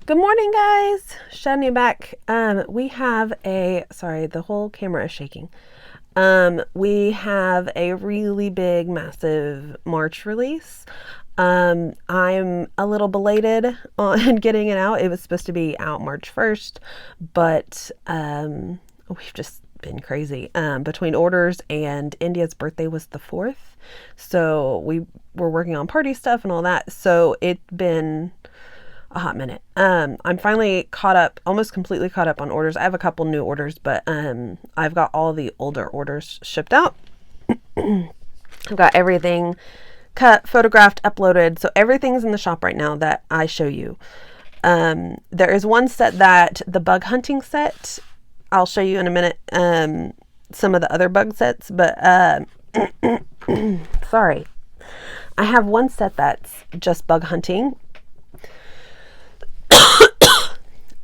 Good morning, guys. Shadnee back. We have sorry, the whole camera is shaking. We have a really big, massive March release. I'm a little belated on getting it out. It was supposed to be out March 1st, but we've just been crazy. Between orders and India's birthday was the 4th. So we were working on party stuff and all that. So it's been a hot minute. I'm finally caught up, almost completely caught up on orders. I have a couple new orders, but I've got all the older orders shipped out. I've got everything cut, photographed, uploaded. So everything's in the shop right now that I show you. There is one set that the bug hunting set, I'll show you in a minute, some of the other bug sets, but sorry. I have one set that's just bug hunting.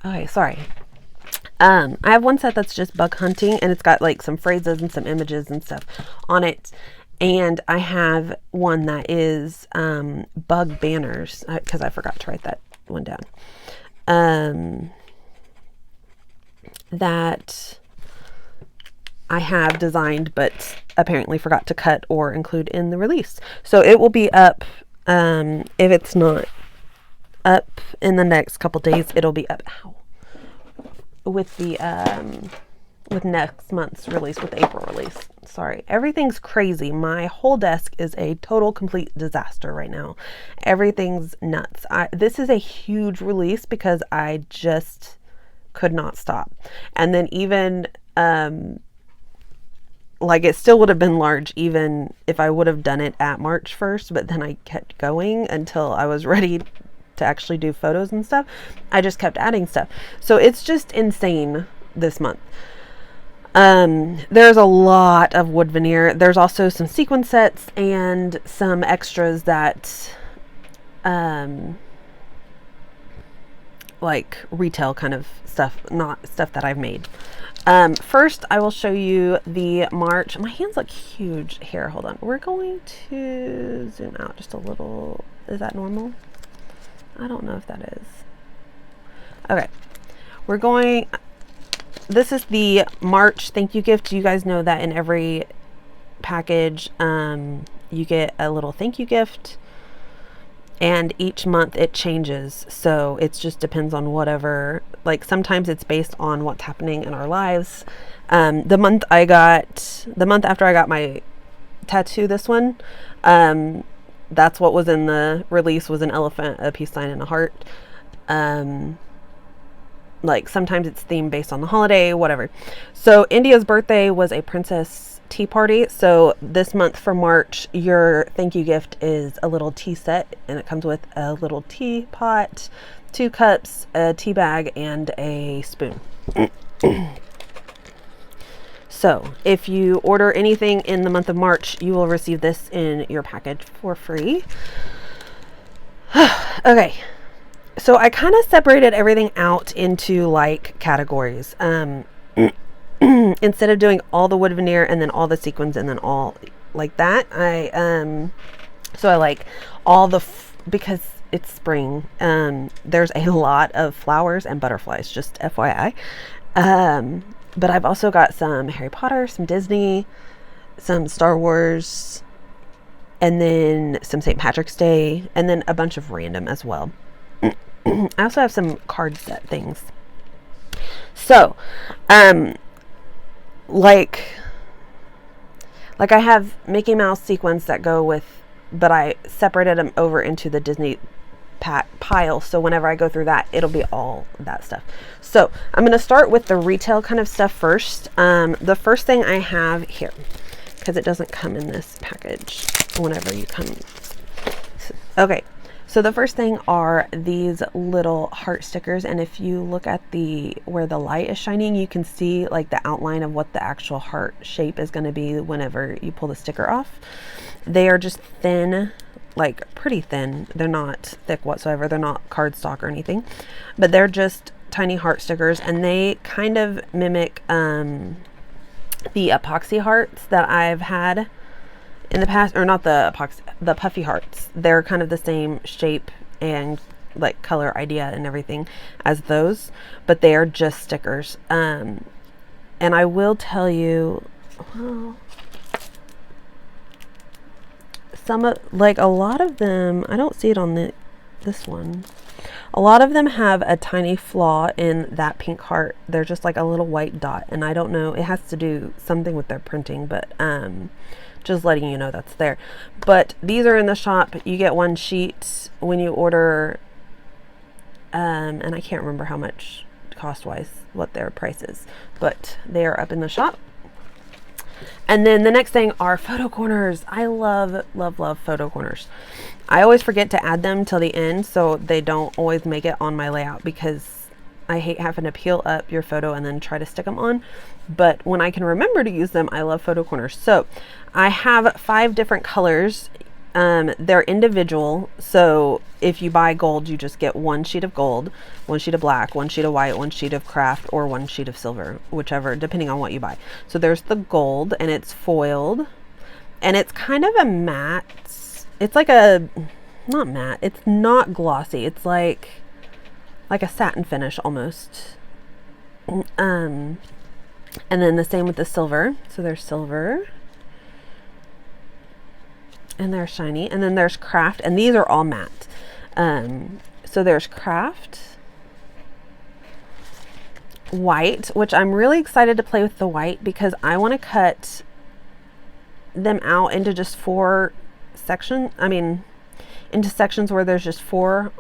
Okay, sorry. I have one set that's just bug hunting, and it's got like some phrases and some images and stuff on it. And I have one that is bug banners, because I forgot to write that one down. That I have designed, but apparently forgot to cut or include in the release. So it will be up, if it's not up in the next couple days, it'll be up with the with next month's release, with the April release. Sorry, everything's crazy. My whole desk is a total complete disaster right now. Everything's nuts. This is a huge release because I just could not stop. And then even like it still would have been large even if I would have done it at March 1st, but then I kept going until I was ready to actually do photos and stuff. I just kept adding stuff. So it's just insane this month. There's a lot of wood veneer. There's also some sequin sets and some extras that like retail kind of stuff, not stuff that I've made. First I will show you the March. My hands look huge here. Hold on. We're going to zoom out just a little. Is that normal? I don't know if that is. Okay. We're going, this is the March thank you gift. You guys know that in every package, you get a little thank you gift, and each month it changes. So it just depends on whatever, like sometimes it's based on what's happening in our lives. The month after I got my tattoo, this one, that's what was in the release, was an elephant, a peace sign, and a heart. Like sometimes it's themed based on the holiday, whatever. So India's birthday was a princess tea party. So this month for March, your thank you gift is a little tea set, and it comes with a little teapot, 2 cups, a tea bag, and a spoon. So if you order anything in the month of March, you will receive this in your package for free. Okay. So I kind of separated everything out into like categories. Instead of doing all the wood veneer and then all the sequins and then all like that, so I like all the, because it's spring, there's a lot of flowers and butterflies, just FYI. But I've also got some Harry Potter, some Disney, some Star Wars, and then some St. Patrick's Day, and then a bunch of random as well. I also have some card set things. So, like I have Mickey Mouse sequins that go with, but I separated them over into the Disney pile, so whenever I go through that, it'll be all that stuff. So I'm going to start with the retail kind of stuff first. The first thing I have here, because it doesn't come in this package whenever you come. Okay, so the first thing are these little heart stickers, and if you look at where the light is shining, you can see like the outline of what the actual heart shape is going to be whenever you pull the sticker off. They are just thin, like pretty thin. They're not thick whatsoever. They're not cardstock or anything, but they're just tiny heart stickers, and they kind of mimic the epoxy hearts that I've had in the past, or not the epoxy, the puffy hearts. They're kind of the same shape and like color idea and everything as those, but they are just stickers. And I will tell you, well, like a lot of them, I don't see it on this one. A lot of them have a tiny flaw in that pink heart. They're just like a little white dot, and I don't know, it has to do something with their printing, but just letting you know that's there. But these are in the shop. You get one sheet when you order, and I can't remember how much cost-wise, what their price is, but they are up in the shop. And then the next thing are photo corners. I love, love, love photo corners. I always forget to add them till the end, so they don't always make it on my layout, because I hate having to peel up your photo and then try to stick them on. But when I can remember to use them, I love photo corners. So I have 5 different colors. They're individual, so if you buy gold, you just get one sheet of gold, one sheet of black, one sheet of white, one sheet of craft, or one sheet of silver, whichever, depending on what you buy. So there's the gold, and it's foiled, and it's kind of a matte. It's like a, not matte, it's not glossy, it's like a satin finish almost. And then the same with the silver. So there's silver, and they're shiny, and then there's craft, and these are all matte. So there's craft, white, which I'm really excited to play with the white, because I want to cut them out into just 4 sections. I mean, into sections where there's just 4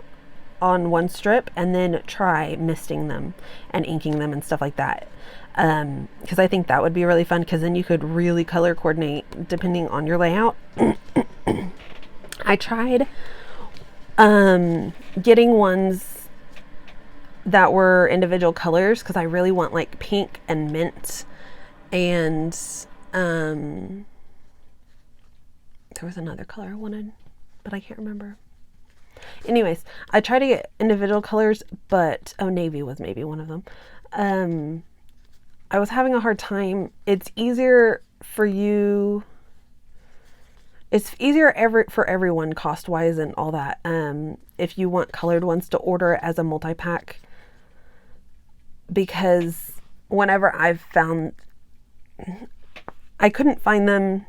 on one strip, and then try misting them and inking them and stuff like that. Because I think that would be really fun, because then you could really color coordinate depending on your layout. I tried getting ones that were individual colors, because I really want like pink and mint, and there was another color I wanted, but I can't remember. Anyways, I tried to get individual colors, but navy was maybe one of them. I was having a hard time. It's easier for you. It's easier for everyone cost-wise and all that. If you want colored ones, to order it as a multi-pack, because whenever I've found, I couldn't find them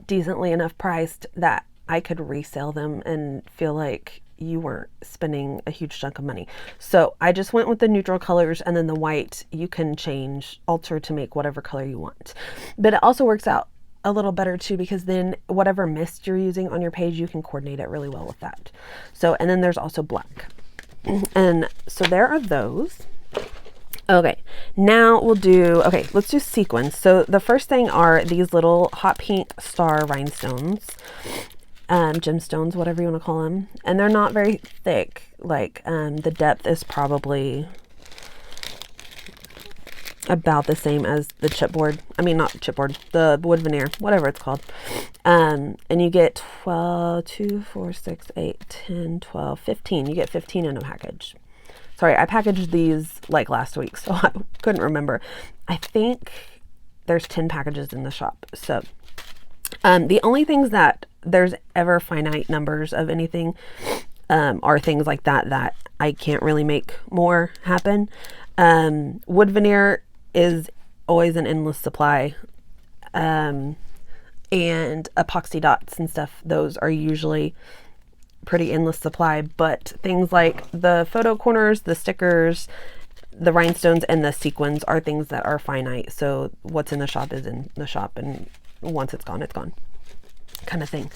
decently enough priced that I could resell them and feel like you weren't spending a huge chunk of money. So I just went with the neutral colors, and then the white you can alter to make whatever color you want. But it also works out a little better too, because then whatever mist you're using on your page, you can coordinate it really well with that. So, and then there's also black. And so there are those. Okay, now let's do sequins. So the first thing are these little hot pink star rhinestones. Gemstones, whatever you want to call them, and they're not very thick. Like the depth is probably about the same as the chipboard. I mean, not chipboard, the wood veneer, whatever it's called. And you get 2, 4, 6, 8, 10, 12, 15. You get 15 in a package. Sorry, I packaged these like last week, so I couldn't remember. I think there's 10 packages in the shop. So the only things that there's ever finite numbers of anything are things like that I can't really make more happen. Wood veneer is always an endless supply, and epoxy dots and stuff, those are usually pretty endless supply. But things like the photo corners, the stickers, the rhinestones, and the sequins are things that are finite. So what's in the shop is in the shop, and once it's gone, kind of thing.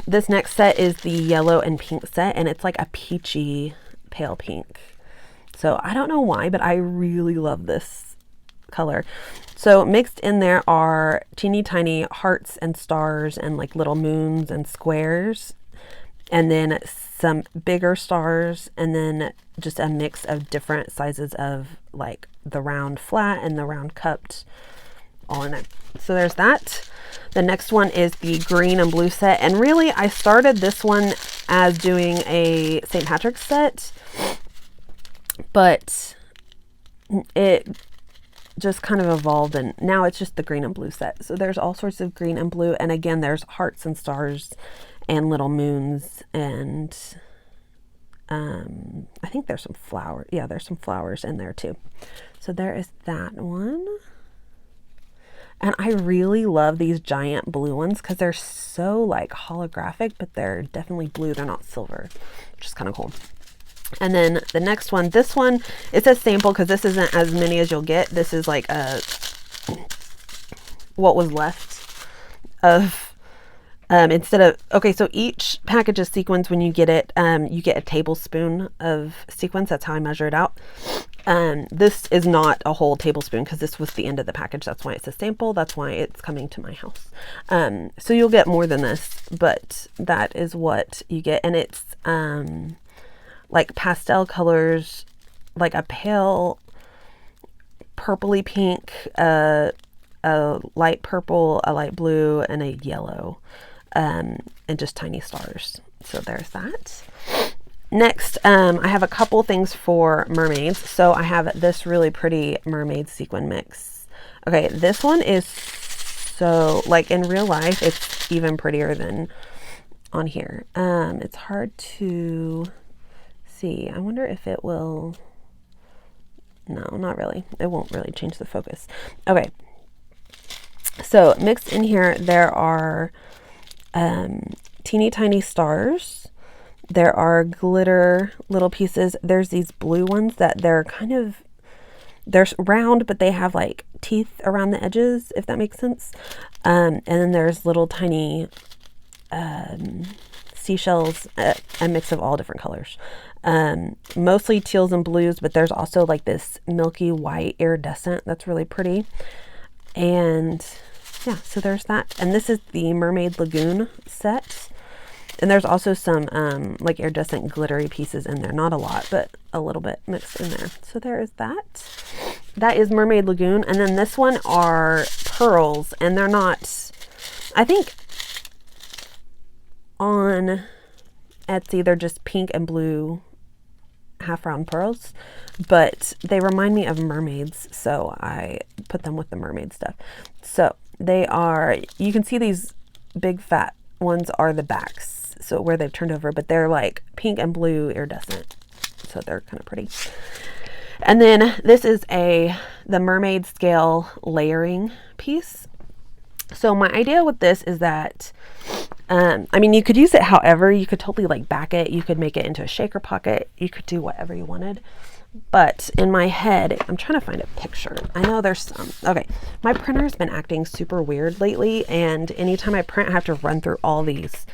This next set is the yellow and pink set, and it's like a peachy pale pink. So I don't know why, but I really love this color. So mixed in there are teeny tiny hearts and stars and like little moons and squares, and then some bigger stars, and then just a mix of different sizes of like the round flat and the round cupped, all in it. So there's that. The next one is the green and blue set, and really I started this one as doing a St. Patrick's set, but it just kind of evolved, and now it's just the green and blue set. So there's all sorts of green and blue, and again there's hearts and stars and little moons and I think there's some flower. Yeah, there's some flowers in there too. So there is that one. And I really love these giant blue ones because they're so like holographic, but they're definitely blue. They're not silver, which is kind of cool. And then the next one, this one, it's a sample because this isn't as many as you'll get. This is like what was left of, instead of, okay, so each package of sequins, when you get it, you get a tablespoon of sequins. That's how I measure it out. This is not a whole tablespoon because this was the end of the package. That's why it's a sample. That's why it's coming to my house. So you'll get more than this, but that is what you get. And it's like pastel colors, like a pale purpley pink, a light purple, a light blue, and a yellow, and just tiny stars. So there's that. Next, I have a couple things for mermaids. So I have this really pretty mermaid sequin mix. Okay, this one is so, like in real life, it's even prettier than on here. It's hard to see. I wonder if it will, no, not really. It won't really change the focus. Okay, so mixed in here, there are teeny tiny stars. There are glitter little pieces. There's these blue ones that they're round, but they have like teeth around the edges, if that makes sense. And then there's little tiny seashells, a mix of all different colors. Mostly teals and blues, but there's also like this milky white iridescent that's really pretty. And yeah, so there's that. And this is the Mermaid Lagoon set. And there's also some like iridescent glittery pieces in there. Not a lot, but a little bit mixed in there. So there is that. That is Mermaid Lagoon. And then this one are pearls. And they're not, I think on Etsy, they're just pink and blue half round pearls. But they remind me of mermaids. So I put them with the mermaid stuff. So they are, you can see these big fat ones are the backs. So where they've turned over, but they're like pink and blue iridescent. So they're kind of pretty. And then this is the mermaid scale layering piece. So my idea with this is that, I mean, you could use it however, you could totally like back it. You could make it into a shaker pocket. You could do whatever you wanted. But in my head, I'm trying to find a picture. I know there's some. Okay, my printer's been acting super weird lately. And anytime I print, I have to run through all these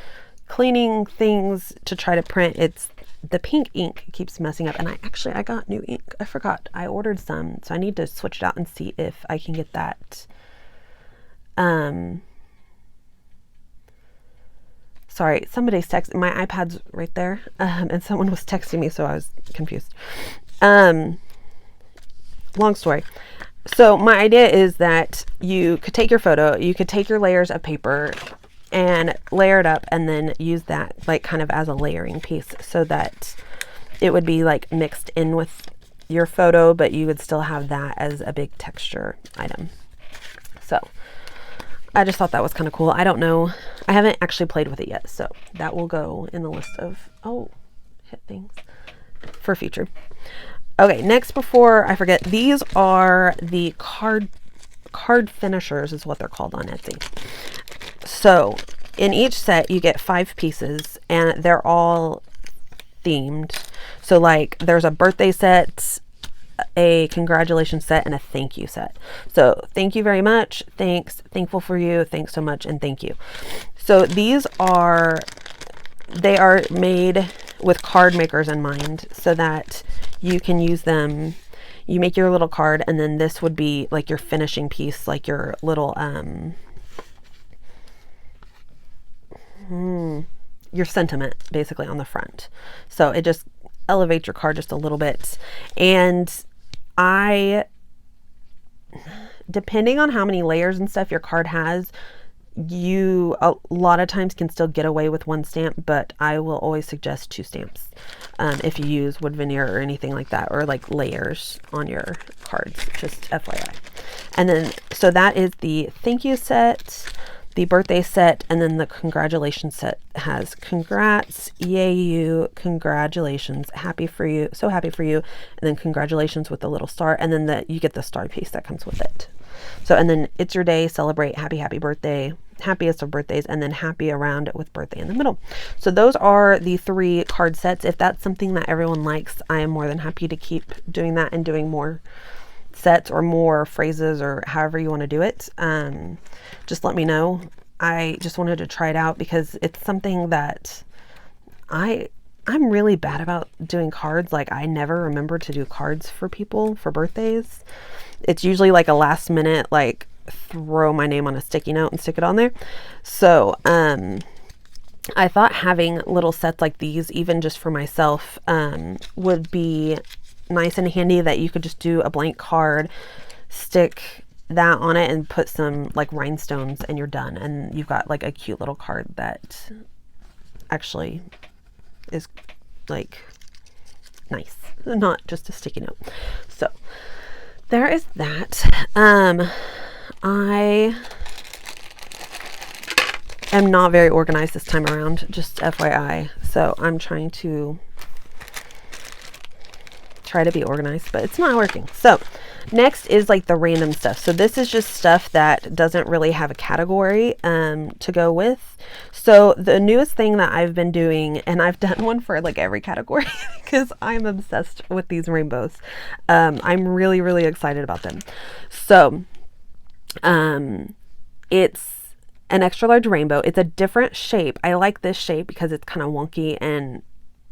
cleaning things to try to print. It's the pink ink keeps messing up, and I got new ink. I forgot I ordered some, so I need to switch it out and see if I can get that. Sorry, somebody's texting. My iPad's right there, and someone was texting me, so I was confused. Long story. So my idea is that you could take your photo, you could take your layers of paper and layer it up, and then use that like kind of as a layering piece so that it would be like mixed in with your photo, but you would still have that as a big texture item. So I just thought that was kind of cool. I don't know. I haven't actually played with it yet, so that will go in the list of, hit things for future. Okay, next, before I forget, these are the card finishers is what they're called on Etsy. So in each set you get 5 pieces, and they're all themed. So like there's a birthday set, a congratulations set, and a thank you set. So thank you very much, thanks, thankful for you, thanks so much, and thank you. So they are made with card makers in mind so that you can use them. You make your little card, and then this would be like your finishing piece, like your little your sentiment basically on the front. So it just elevates your card just a little bit. And depending on how many layers and stuff your card has, you a lot of times can still get away with 1 stamp, but I will always suggest 2 stamps if you use wood veneer or anything like that, or like layers on your cards, just FYI. And then so that is the thank you set. the birthday set, and then the congratulations set has congrats, yay you, congratulations, happy for you, so happy for you, and then congratulations with the little star, and then you get the star piece that comes with it. So, and then it's your day, celebrate, happy birthday, happiest of birthdays, and then happy around with birthday in the middle. So those are the 3 card sets. If that's something that everyone likes, I am more than happy to keep doing that and doing more sets or more phrases or however you want to do it. Just let me know. I just wanted to try it out because it's something that I'm really bad about doing cards. Like, I never remember to do cards for people for birthdays. It's usually like a last minute, like, throw my name on a sticky note and stick it on there. So I thought having little sets like these, even just for myself, would be nice and handy, that you could just do a blank card, stick that on it, and put some like rhinestones, and you're done, and you've got like a cute little card that actually is like nice, not just a sticky note. So there is that. I am not very organized this time around, just FYI. So I'm trying to be organized, but it's not working. So next is like the random stuff. So this is just stuff that doesn't really have a category to go with. So the newest thing that I've been doing, and I've done one for like every category because I'm obsessed with these rainbows. I'm really, really excited about them. So it's an extra large rainbow. It's a different shape. I like this shape because it's kind of wonky and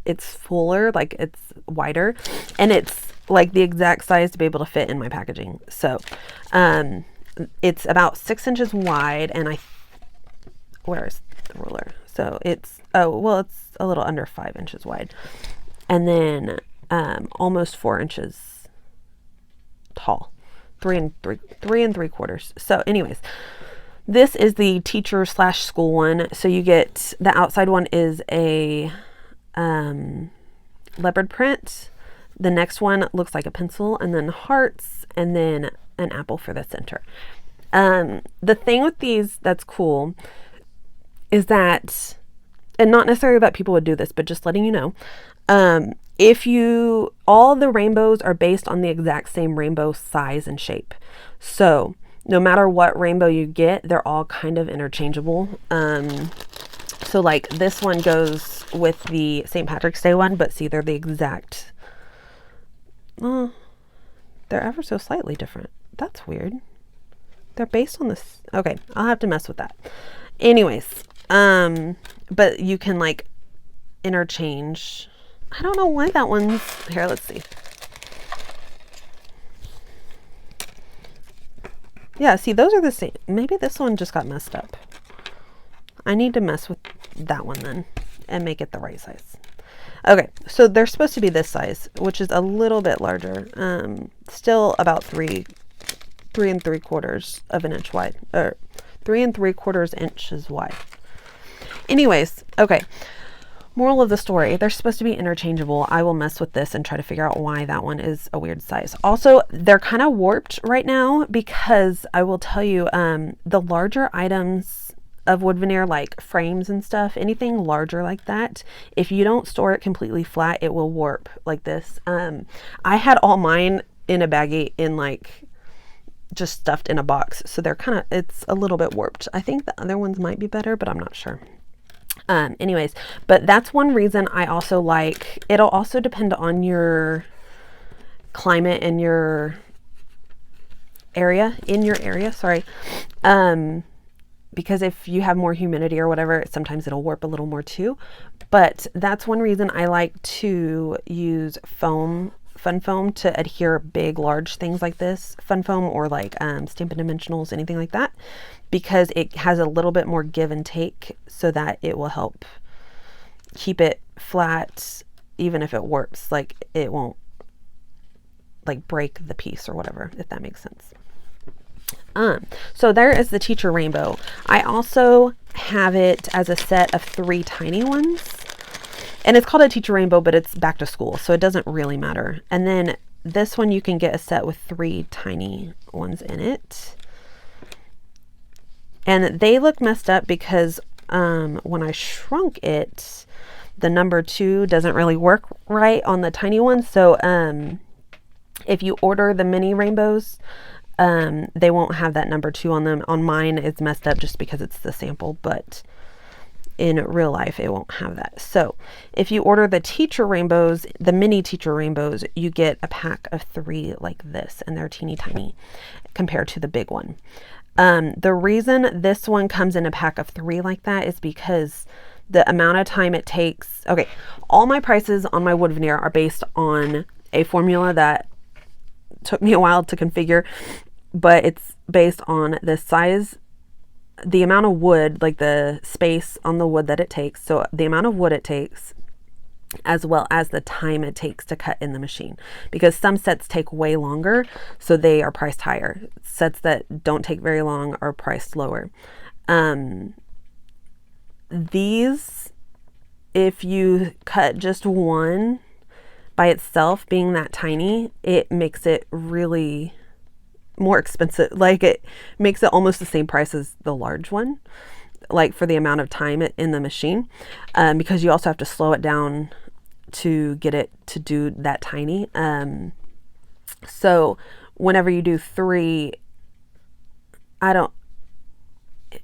it's fuller, like it's wider, and it's like the exact size to be able to fit in my packaging. So it's about 6 inches wide, and where's the ruler? So it's it's a little under 5 inches wide, and then almost 4 inches tall, 3 3/4. So anyways, this is the teacher / school one. So you get, the outside one is a leopard print. The next one looks like a pencil, and then hearts, and then an apple for the center. The thing with these that's cool is that, and not necessarily that people would do this, but just letting you know, all the rainbows are based on the exact same rainbow size and shape. So no matter what rainbow you get, they're all kind of interchangeable. So like this one goes with the St. Patrick's Day one, but see, they're the exact, they're ever so slightly different. That's weird. They're based on this. Okay, I'll have to mess with that. Anyways, but you can like interchange. I don't know why that one's here. Let's see. Yeah, see, those are the same. Maybe this one just got messed up. I need to mess with that one then and make it the right size. Okay, so they're supposed to be this size, which is a little bit larger. Still about 3 3/3 of an inch wide, or 3 3/4 inches wide. Anyways, okay. Moral of the story, they're supposed to be interchangeable. I will mess with this and try to figure out why that one is a weird size. Also, they're kind of warped right now because I will tell you, the larger items of wood veneer, like frames and stuff, anything larger like that, if you don't store it completely flat, it will warp like this. I had all mine in a baggie, in like just stuffed in a box, so they're kind of, it's a little bit warped. I think the other ones might be better, but I'm not sure. Anyways, but that's one reason I also like, it'll also depend on your climate and your area, sorry. Because if you have more humidity or whatever, sometimes it'll warp a little more too. But that's one reason I like to use fun foam to adhere big, large things like this. Fun foam, or like Stampin' Dimensionals, anything like that, because it has a little bit more give and take, so that it will help keep it flat, even if it warps. Like, it won't like break the piece or whatever, if that makes sense. So there is the teacher rainbow. I also have it as a set of 3 tiny ones, and it's called a teacher rainbow, but it's back to school, so it doesn't really matter. And then this one, you can get a set with 3 tiny ones in it. And they look messed up because when I shrunk it, the number 2 doesn't really work right on the tiny one. So if you order the mini rainbows, they won't have that number 2 on them. On mine, it's messed up just because it's the sample, but in real life, it won't have that. So if you order the teacher rainbows, the mini teacher rainbows, you get a pack of 3 like this, and they're teeny tiny compared to the big one. The reason this one comes in a pack of 3 like that is because the amount of time it takes. Okay, all my prices on my wood veneer are based on a formula that took me a while to configure, but it's based on the size, the amount of wood, like the space on the wood that it takes. So the amount of wood it takes, as well as the time it takes to cut in the machine, because some sets take way longer, so they are priced higher. Sets that don't take very long are priced lower. These, if you cut just one by itself, being that tiny, it makes it really more expensive. Like, it makes it almost the same price as the large one, like for the amount of time in the machine, because you also have to slow it down to get it to do that tiny. So whenever you do 3,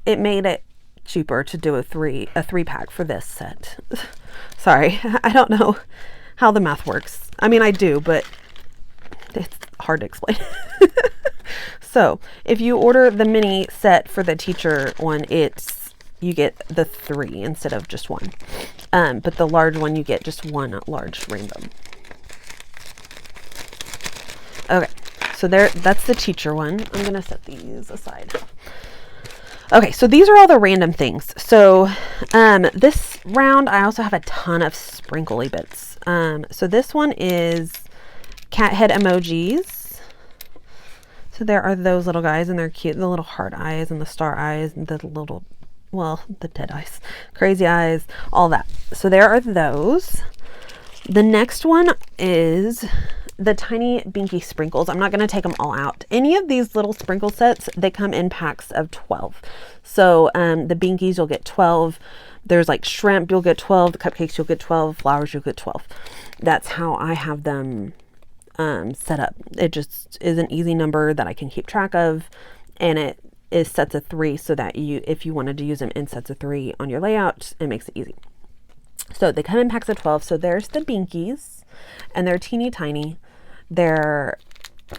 it made it cheaper to do a 3 pack for this set. Sorry, I don't know how the math works. I mean, I do, but it's hard to explain. So if you order the mini set for the teacher one, you get the 3 instead of just 1. But the large one, you get just 1 large rainbow. Okay, so that's the teacher one. I'm gonna set these aside. Okay, so these are all the random things. So this round, I also have a ton of sprinkly bits. So this one is cat head emojis. So there are those little guys, and they're cute. The little heart eyes and the star eyes and the little, well, the dead eyes, crazy eyes, all that. So there are those. The next one is the tiny binky sprinkles. I'm not going to take them all out. Any of these little sprinkle sets, they come in packs of 12. So the binkies, you'll get 12. There's like shrimp, you'll get 12. The cupcakes, you'll get 12. Flowers, you'll get 12. That's how I have them set up. It just is an easy number that I can keep track of, and it is sets of 3, so that if you wanted to use them in sets of 3 on your layout, it makes it easy. So they come in packs of 12. So there's the binkies, and they're teeny tiny. They're,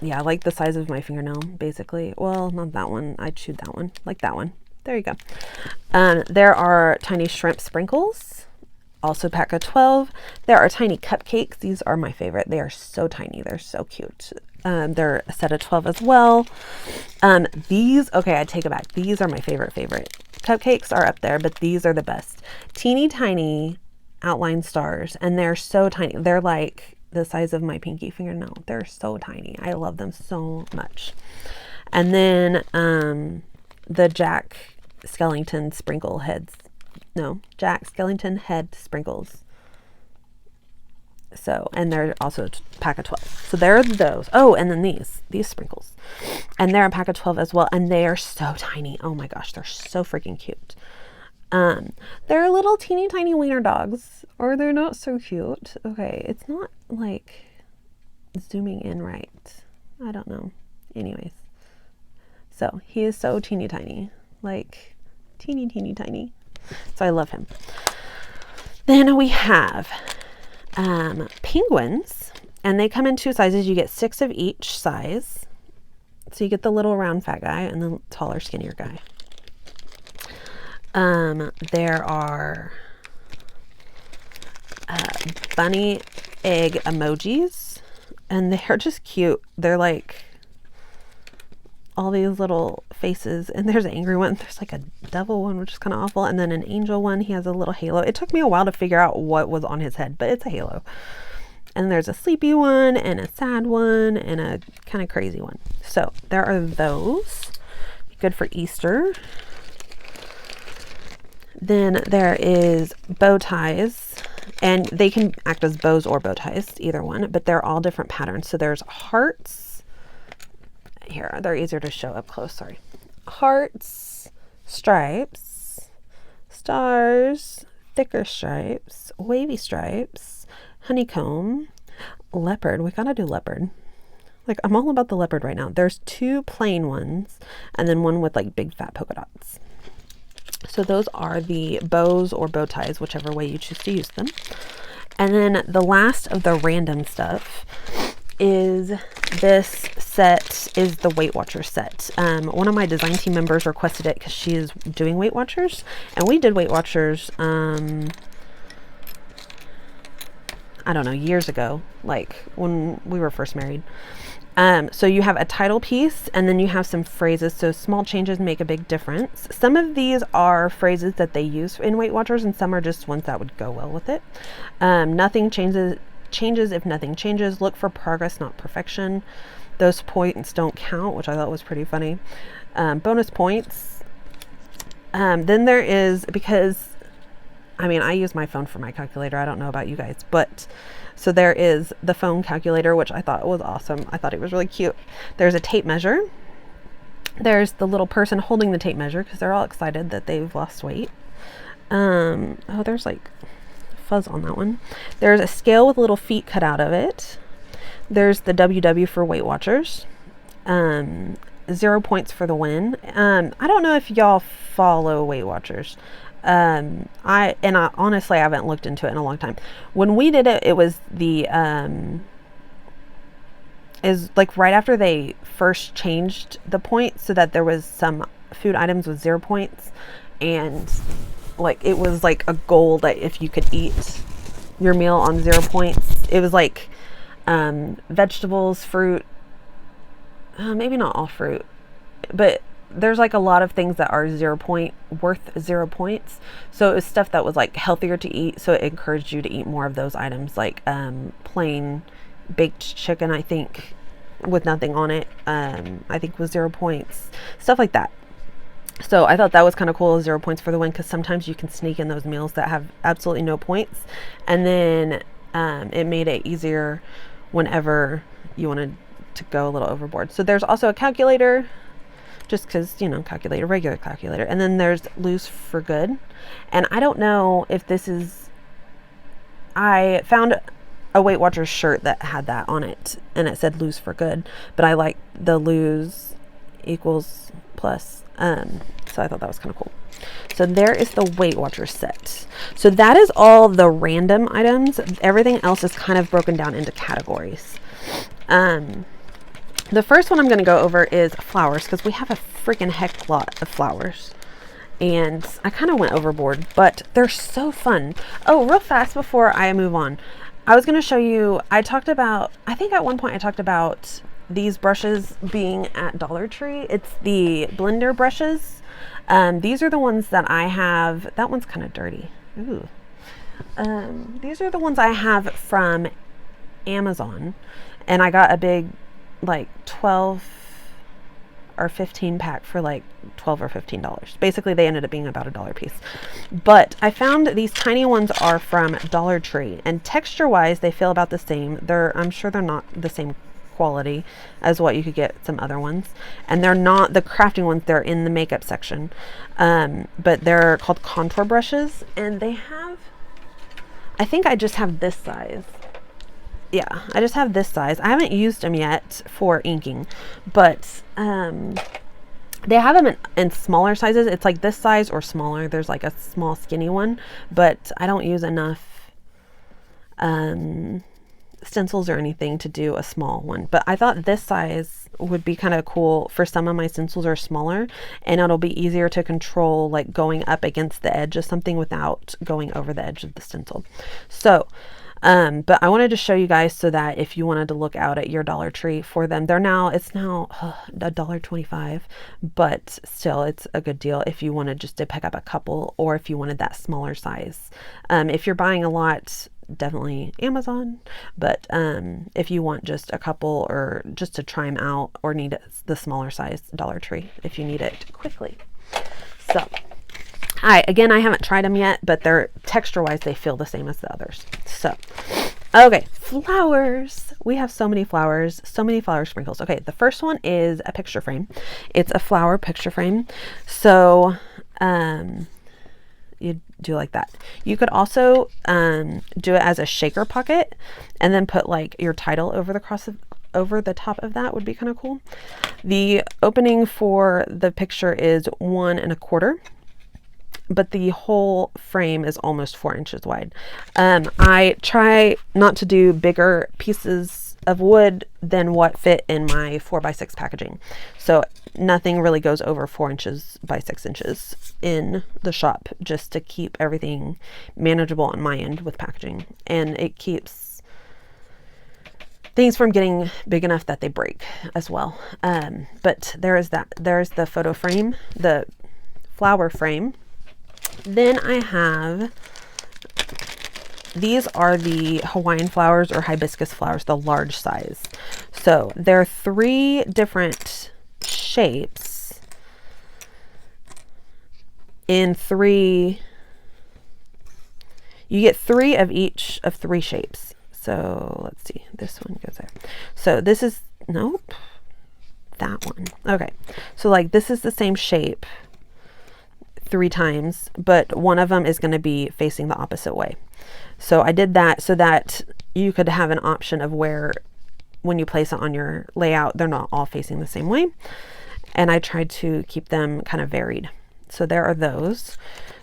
yeah, like the size of my fingernail, basically. Well, not that one. I chewed that one. Like that one. There you go. There are tiny shrimp sprinkles, also pack of 12. There are tiny cupcakes. These are my favorite. They are so tiny. They're so cute. They're a set of 12 as well. These, okay, I take it back. These are my favorite. Cupcakes are up there, but these are the best. Teeny tiny outline stars, and they're so tiny. They're like the size of my pinky fingernail. They're so tiny. I love them so much. And then the Jack Skellington sprinkle heads. No, Jack Skellington head sprinkles. So, and they're also a pack of 12. So there are those. Oh, and then these sprinkles. And they're a pack of 12 as well. And they are so tiny. Oh my gosh, they're so freaking cute. They're little teeny tiny wiener dogs, or they're not so cute. Okay, it's not like zooming in right. I don't know. Anyways, so he is so teeny tiny, like teeny tiny. So I love him. Then we have penguins, and they come in 2 sizes. You get 6 of each size. So you get the little round fat guy and the taller skinnier guy. There are bunny egg emojis, and they're just cute. They're like all these little faces, and there's an angry one. There's like a devil one, which is kind of awful, and then an angel one. He has a little halo. It took me a while to figure out what was on his head, but it's a halo. And there's a sleepy one, and a sad one, and a kind of crazy one. So there are those. Good for Easter. Then there is bow ties, and they can act as bows or bow ties, either one, but they're all different patterns. So there's hearts. Here, they're easier to show up close, sorry. Hearts, stripes, stars, thicker stripes, wavy stripes, honeycomb, leopard. We gotta do leopard. Like, I'm all about the leopard right now. There's 2 plain ones and then one with like big fat polka dots. So those are the bows or bow ties, whichever way you choose to use them. And then the last of the random stuff is this set, is the Weight Watchers set. One of my design team members requested it because she is doing Weight Watchers, and we did Weight Watchers I don't know, years ago, like when we were first married. So you have a title piece and then you have some phrases. So small changes make a big difference. Some of these are phrases that they use in Weight Watchers and some are just ones that would go well with it. Nothing changes if nothing changes. Look for progress, not perfection. Those points don't count, which I thought was pretty funny. Bonus points. Then there is, because I mean, I use my phone for my calculator. I don't know about you guys, but so there is the phone calculator, which I thought was awesome. I thought it was really cute. There's a tape measure. There's the little person holding the tape measure because they're all excited that they've lost weight. Oh, there's like fuzz on that one. There's a scale with little feet cut out of it. There's the WW for Weight Watchers. 0 points for the win. I don't know if y'all follow Weight Watchers. I honestly haven't looked into it in a long time. When we did it, it was the is like right after they first changed the points so that there was some food items with 0 points, and like it was like a goal that if you could eat your meal on 0 points, it was like vegetables, fruit, maybe not all fruit, but there's like a lot of things that are worth 0 points. So it was stuff that was like healthier to eat. So it encouraged you to eat more of those items, like plain baked chicken, I think, with nothing on it, I think was 0 points, stuff like that. So I thought that was kind of cool, 0 points for the win, because sometimes you can sneak in those meals that have absolutely no points, and then it made it easier whenever you wanted to go a little overboard. So there's also a calculator, just because, you know, calculator, regular calculator. And then there's lose for good. And I don't know if this is, I found a Weight Watchers shirt that had that on it and it said lose for good, but I like the lose equals plus. So I thought that was kind of cool. So there is the Weight Watchers set. So that is all the random items. Everything else is kind of broken down into categories. The first one I'm going to go over is flowers, because we have a freaking heck lot of flowers. And I kind of went overboard, but they're so fun. Oh, real fast before I move on, I was going to show you, I think at one point I talked about these brushes being at Dollar Tree. It's the blender brushes. These are the ones that I have. That one's kind of dirty. Ooh. These are the ones I have from Amazon. And I got a big like 12 or 15 pack for like $12 or $15. Basically they ended up being about $1 a piece, but I found these tiny ones are from Dollar Tree, and texture wise they feel about the same. I'm sure they're not the same quality as what you could get some other ones, and they're not the crafting ones. They're in the makeup section, but they're called contour brushes, and they have, I think I just have this size. Yeah, I just have this size. I haven't used them yet for inking, but they have them in smaller sizes. It's like this size or smaller. There's like a small skinny one, but I don't use enough stencils or anything to do a small one. But I thought this size would be kind of cool for some of my stencils are smaller, and it'll be easier to control like going up against the edge of something without going over the edge of the stencil. So but I wanted to show you guys so that if you wanted to look out at your Dollar Tree for them, it's now $1.25, but still it's a good deal if you wanted just to pick up a couple, or if you wanted that smaller size. If you're buying a lot, definitely Amazon, but if you want just a couple or just to try them out, or need the smaller size, Dollar Tree if you need it quickly. So again, I haven't tried them yet, but they're texture-wise, they feel the same as the others. So, okay, flowers. We have so many flower sprinkles. Okay, the first one is a picture frame. It's a flower picture frame. So, You do like that. You could also do it as a shaker pocket and then put like your title over the top of that would be kind of cool. The opening for the picture is 1 1/4, but the whole frame is almost 4 inches wide. I try not to do bigger pieces of wood than what fit in my 4x6 packaging. So nothing really goes over 4 inches by 6 inches in the shop, just to keep everything manageable on my end with packaging. And it keeps things from getting big enough that they break as well. But there's the photo frame, the flower frame. Then I have, these are the Hawaiian flowers or hibiscus flowers, the large size. So there are 3 different shapes in 3, you get 3 of each of 3 shapes. So let's see, this one goes there. So this is, nope, that one. Okay, so like this is the same shape 3 times, but one of them is going to be facing the opposite way. So I did that so that you could have an option of where, when you place it on your layout, they're not all facing the same way. And I tried to keep them kind of varied. So there are those.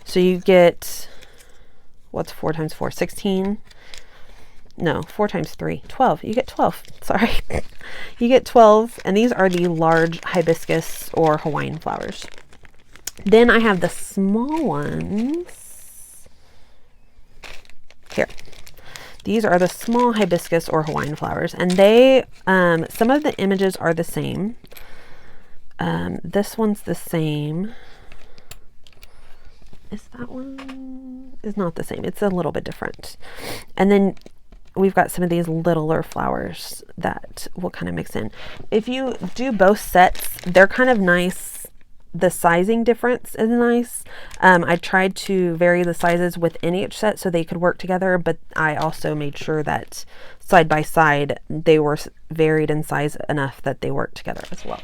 So you get, what's 4 times 4? 16. No, 4 times 3, 12. You get 12. Sorry. You get 12. And these are the large hibiscus or Hawaiian flowers. Then I have the small ones. Here. These are the small hibiscus or Hawaiian flowers. And they, some of the images are the same. This one's the same. Is that one? Is not the same. It's a little bit different. And then we've got some of these littler flowers that will kind of mix in. If you do both sets, they're kind of nice. The sizing difference is nice. I tried to vary the sizes within each set so they could work together, but I also made sure that side by side they were varied in size enough that they work together as well.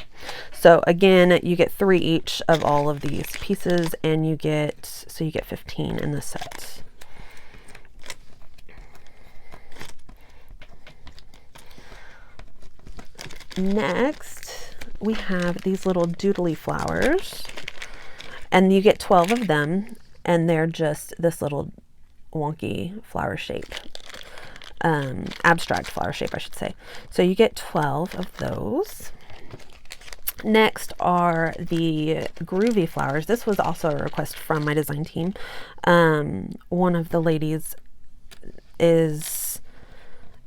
So again, you get 3 each of all of these pieces, and you get 15 in the set. Next, we have these little doodly flowers, and you get 12 of them, and they're just this little wonky flower shape, abstract flower shape, I should say. So you get 12 of those. Next are the Groovy Flowers. This was also a request from my design team. One of the ladies is,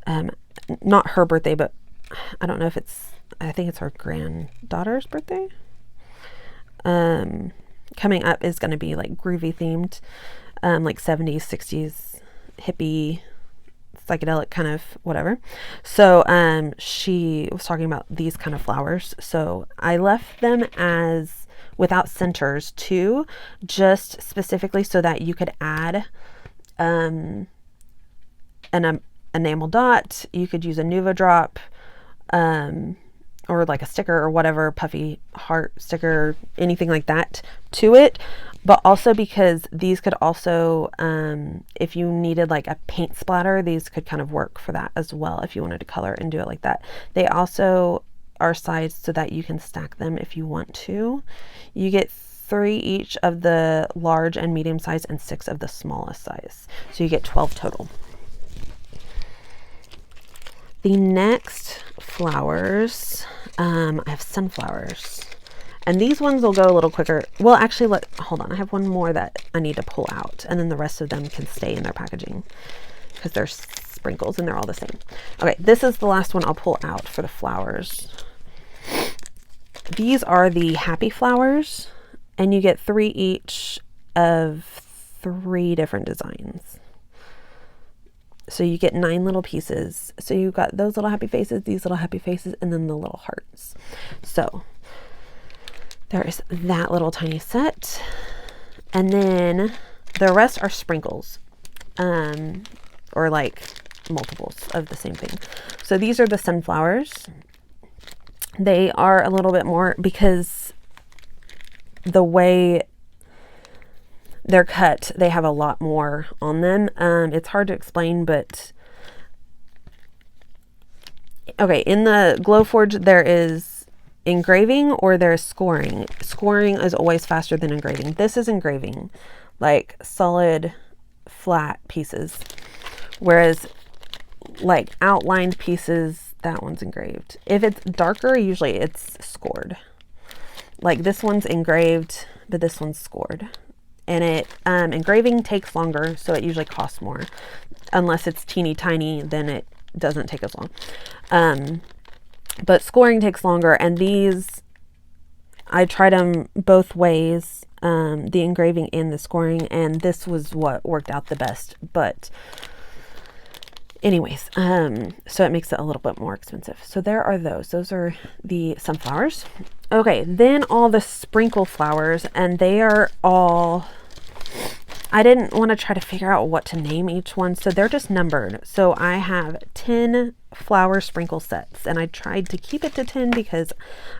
not her birthday, but I don't know if it's, I think it's her granddaughter's birthday. Coming up is going to be like groovy themed, like 70s, 60s, hippie, psychedelic kind of whatever. So she was talking about these kind of flowers. So I left them as without centers too, just specifically so that you could add an enamel dot. You could use a Nuva drop, or like a sticker or whatever, puffy heart sticker, anything like that to it. But also because these could also, if you needed like a paint splatter, these could kind of work for that as well if you wanted to color and do it like that. They also are sized so that you can stack them if you want to. You get 3 each of the large and medium size and 6 of the smallest size. So you get 12 total. The next flowers, I have sunflowers, and these ones will go a little quicker. Well, actually, hold on. I have one more that I need to pull out, and then the rest of them can stay in their packaging because they're sprinkles and they're all the same. Okay, this is the last one I'll pull out for the flowers. These are the happy flowers, and you get 3 each of 3 different designs. So you get 9 little pieces. So you've got those little happy faces, these little happy faces, and then the little hearts. So there's that little tiny set. And then the rest are sprinkles, or like multiples of the same thing. So these are the sunflowers. They are a little bit more because the way they're cut, they have a lot more on them. It's hard to explain, but okay, in the Glowforge there is engraving or there's scoring. Scoring is always faster than engraving. This is engraving, like solid flat pieces, whereas like outlined pieces, that one's engraved. If it's darker, usually it's scored. Like this one's engraved, but this one's scored. And it engraving takes longer, so it usually costs more. Unless it's teeny tiny, then it doesn't take as long. But scoring takes longer, and these, I tried them both ways, the engraving and the scoring, and this was what worked out the best. But anyways, so it makes it a little bit more expensive. So there are those. Those are the sunflowers. Okay, then all the sprinkle flowers, and they are all, I didn't want to try to figure out what to name each one, so they're just numbered. So I have 10 flower sprinkle sets, and I tried to keep it to 10 because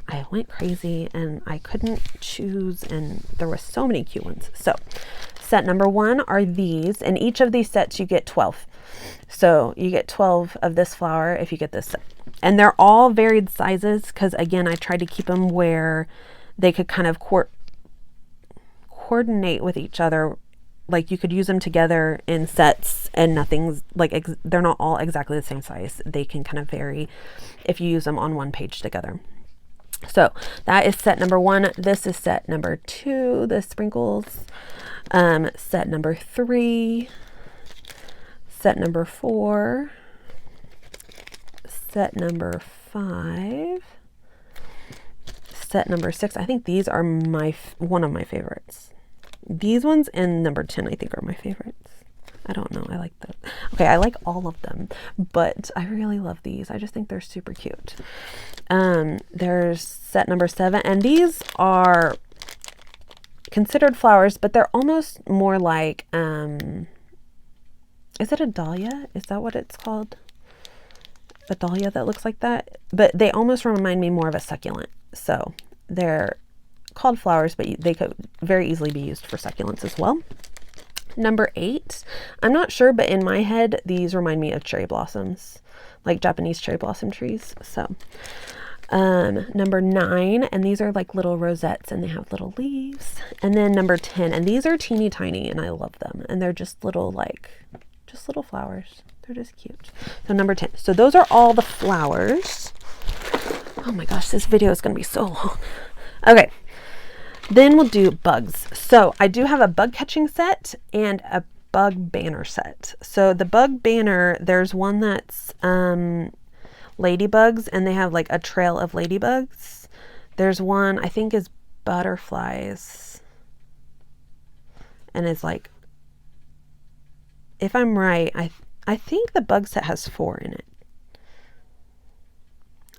I went crazy and I couldn't choose, and there were so many cute ones. So set number 1 are these, and each of these sets you get 12. So you get 12 of this flower if you get this set. And they're all varied sizes because, again, I tried to keep them where they could kind of coordinate with each other. Like you could use them together in sets and nothing's like, they're not all exactly the same size. They can kind of vary if you use them on one page together. So that is set number 1. This is set number 2, the sprinkles. Set number 3. Set number 4, set number 5, set number 6. I think these are one of my favorites. These ones and number 10 I think are my favorites. I don't know, I like those. Okay, I like all of them, but I really love these. I just think they're super cute. There's set number 7, and these are considered flowers, but they're almost more like is it a dahlia? Is that what it's called? A dahlia that looks like that? But they almost remind me more of a succulent. So they're called flowers, but they could very easily be used for succulents as well. Number 8, I'm not sure, but in my head, these remind me of cherry blossoms, like Japanese cherry blossom trees. So number 9, and these are like little rosettes and they have little leaves. And then number 10, and these are teeny tiny and I love them. And they're just little little flowers. They're just cute. So number 10. So those are all the flowers. Oh my gosh, this video is going to be so long. Okay. Then we'll do bugs. So I do have a bug catching set and a bug banner set. So the bug banner, there's one that's ladybugs, and they have like a trail of ladybugs. There's one I think is butterflies, and it's like, if I'm right, I think the bug set has 4 in it.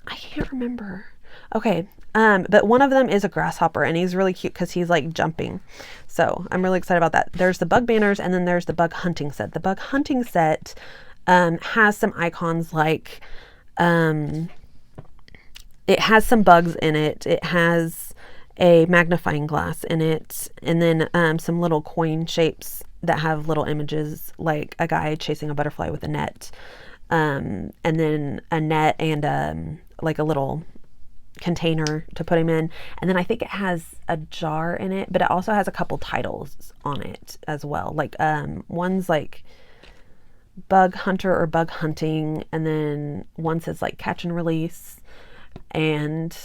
I can't remember. Okay, but one of them is a grasshopper, and he's really cute because he's like jumping. So I'm really excited about that. There's the bug banners, and then there's the bug hunting set. The bug hunting set has some icons like, it has some bugs in it. It has a magnifying glass in it, and then some little coin shapes that have little images like a guy chasing a butterfly with a net, and then a net and like a little container to put him in. And then I think it has a jar in it, but it also has a couple titles on it as well. Like one's like bug hunter or bug hunting, and then one says like catch and release, and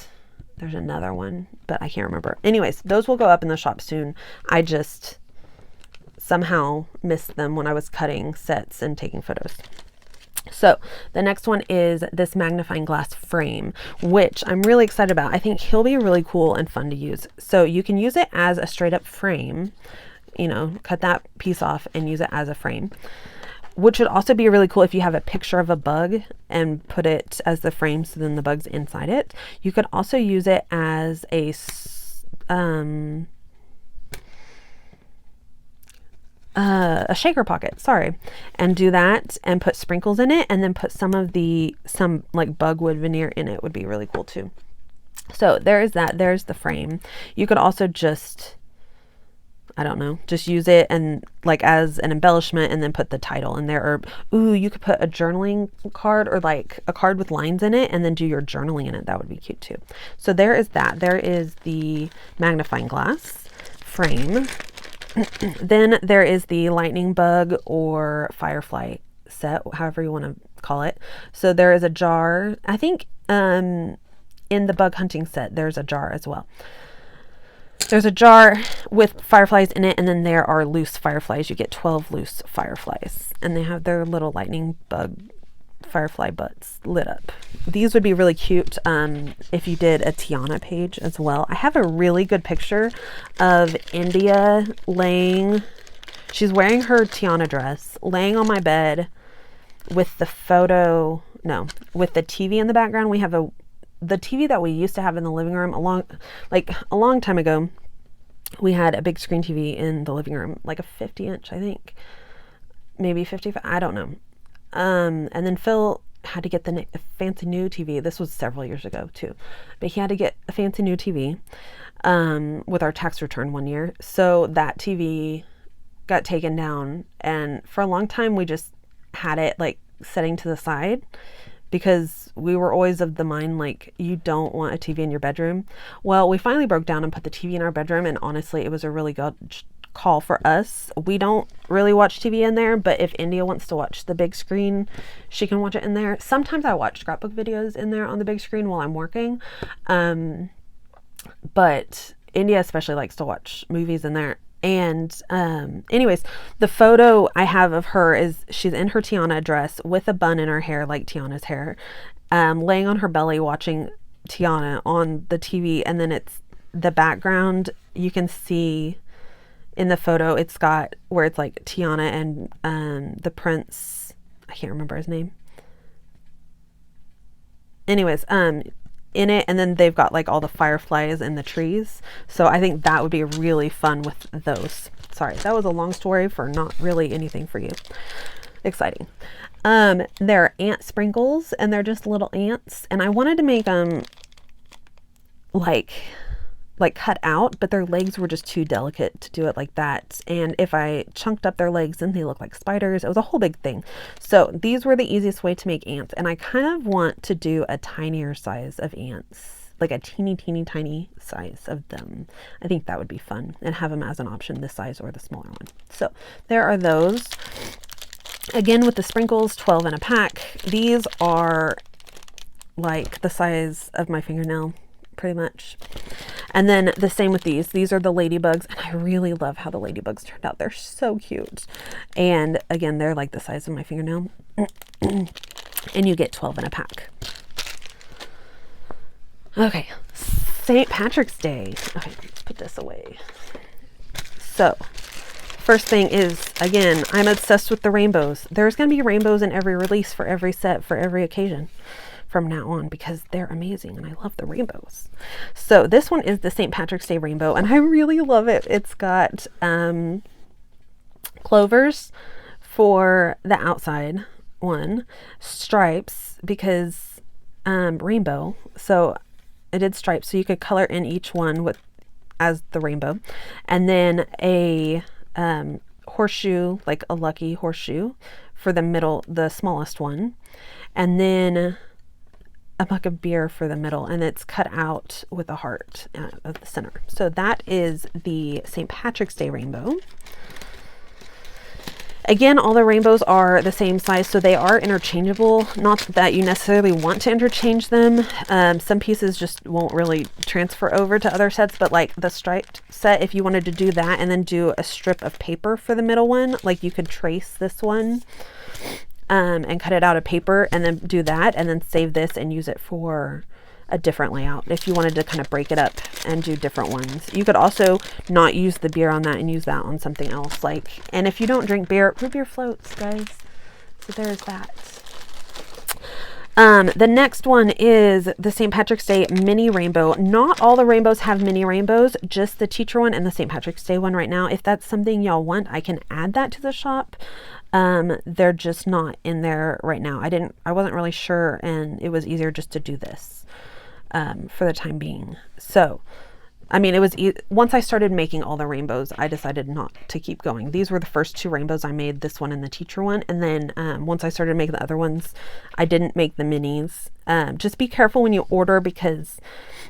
there's another one, but I can't remember. Anyways, those will go up in the shop soon. I just somehow missed them when I was cutting sets and taking photos. So the next one is this magnifying glass frame, which I'm really excited about. I think he'll be really cool and fun to use. So you can use it as a straight up frame, you know, cut that piece off and use it as a frame, which would also be really cool if you have a picture of a bug and put it as the frame, so then the bug's inside it. You could also use it as a shaker pocket, sorry, and do that and put sprinkles in it, and then put some like bugwood veneer in it. Would be really cool too. So there is that. There's the frame. You could also just I don't know, just use it and like as an embellishment and then put the title in there. Or, ooh, you could put a journaling card or like a card with lines in it and then do your journaling in it. That would be cute too. So there is that. There is the magnifying glass frame. Then there is the lightning bug or firefly set, however you want to call it. So there is a jar. I think in the bug hunting set, there's a jar as well. There's a jar with fireflies in it, and then there are loose fireflies. You get 12 loose fireflies, and they have their little lightning bug firefly butts lit up. These would be really cute if you did a Tiana page as well. I have a really good picture of India laying, she's wearing her Tiana dress, laying on my bed with the with the TV in the background. We have the TV that we used to have in the living room a long time ago. We had a big screen TV in the living room, like a 50-inch, I think, maybe 55, I don't know. And then Phil had to get the fancy new TV. This was several years ago too, but he had to get a fancy new TV with our tax return one year. So that TV got taken down, and for a long time we just had it like setting to the side because we were always of the mind like you don't want a TV in your bedroom. Well, we finally broke down and put the TV in our bedroom, and honestly it was a really good call for us. We don't really watch TV in there, but if India wants to watch the big screen, she can watch it in there. Sometimes I watch scrapbook videos in there on the big screen while I'm working, but India especially likes to watch movies in there. And anyways, the photo I have of her is she's in her Tiana dress with a bun in her hair like Tiana's hair, laying on her belly watching Tiana on the TV. And then it's the background, you can see in the photo, it's got where it's like Tiana and the prince, I can't remember his name. Anyways, in it, and then they've got like all the fireflies and the trees. So I think that would be really fun with those. Sorry, that was a long story for not really anything for you. Exciting. There are ant sprinkles, and they're just little ants, and I wanted to make them like cut out, but their legs were just too delicate to do it like that. And if I chunked up their legs, then they look like spiders. It was a whole big thing. So these were the easiest way to make ants. And I kind of want to do a tinier size of ants, like a teeny tiny size of them. I think that would be fun, and have them as an option, this size or the smaller one. So there are those. Again, with the sprinkles, 12 in a pack. These are like the size of my fingernail, pretty much. And then the same with these are the ladybugs, and I really love how the ladybugs turned out. They're so cute. And again, they're like the size of my fingernail. And you get 12 in a pack. Okay, St. Patrick's Day. Okay, let's put this away. So first thing is, again, I'm obsessed with the rainbows. There's going to be rainbows in every release for every set, for every occasion from now on, because they're amazing and I love the rainbows. So this one is the St. Patrick's Day rainbow, and I really love it. It's got clovers for the outside one, stripes because rainbow, so I did stripes so you could color in each one with as the rainbow, and then a horseshoe, like a lucky horseshoe for the middle, the smallest one, and then a mug of beer for the middle, and it's cut out with a heart at the center. So that is the St. Patrick's Day rainbow. Again, all the rainbows are the same size, so they are interchangeable. Not that you necessarily want to interchange them. Some pieces just won't really transfer over to other sets, but like the striped set, if you wanted to do that and then do a strip of paper for the middle one, like you could trace this one and cut it out of paper and then do that, and then save this and use it for a different layout if you wanted to kind of break it up and do different ones. You could also not use the beer on that and use that on something else, like, and if you don't drink beer, root beer floats, guys. So there's that. The next one is the St. Patrick's Day mini rainbow. Not all the rainbows have mini rainbows, just the teacher one and the St. Patrick's Day one right now. If that's something y'all want, I can add that to the shop. They're just not in there right now. I wasn't really sure, and it was easier just to do this for the time being. So I mean, it was once I started making all the rainbows, I decided not to keep going. These were the first 2 rainbows I made, this one and the teacher one. And then once I started making the other ones, I didn't make the minis. Just be careful when you order, because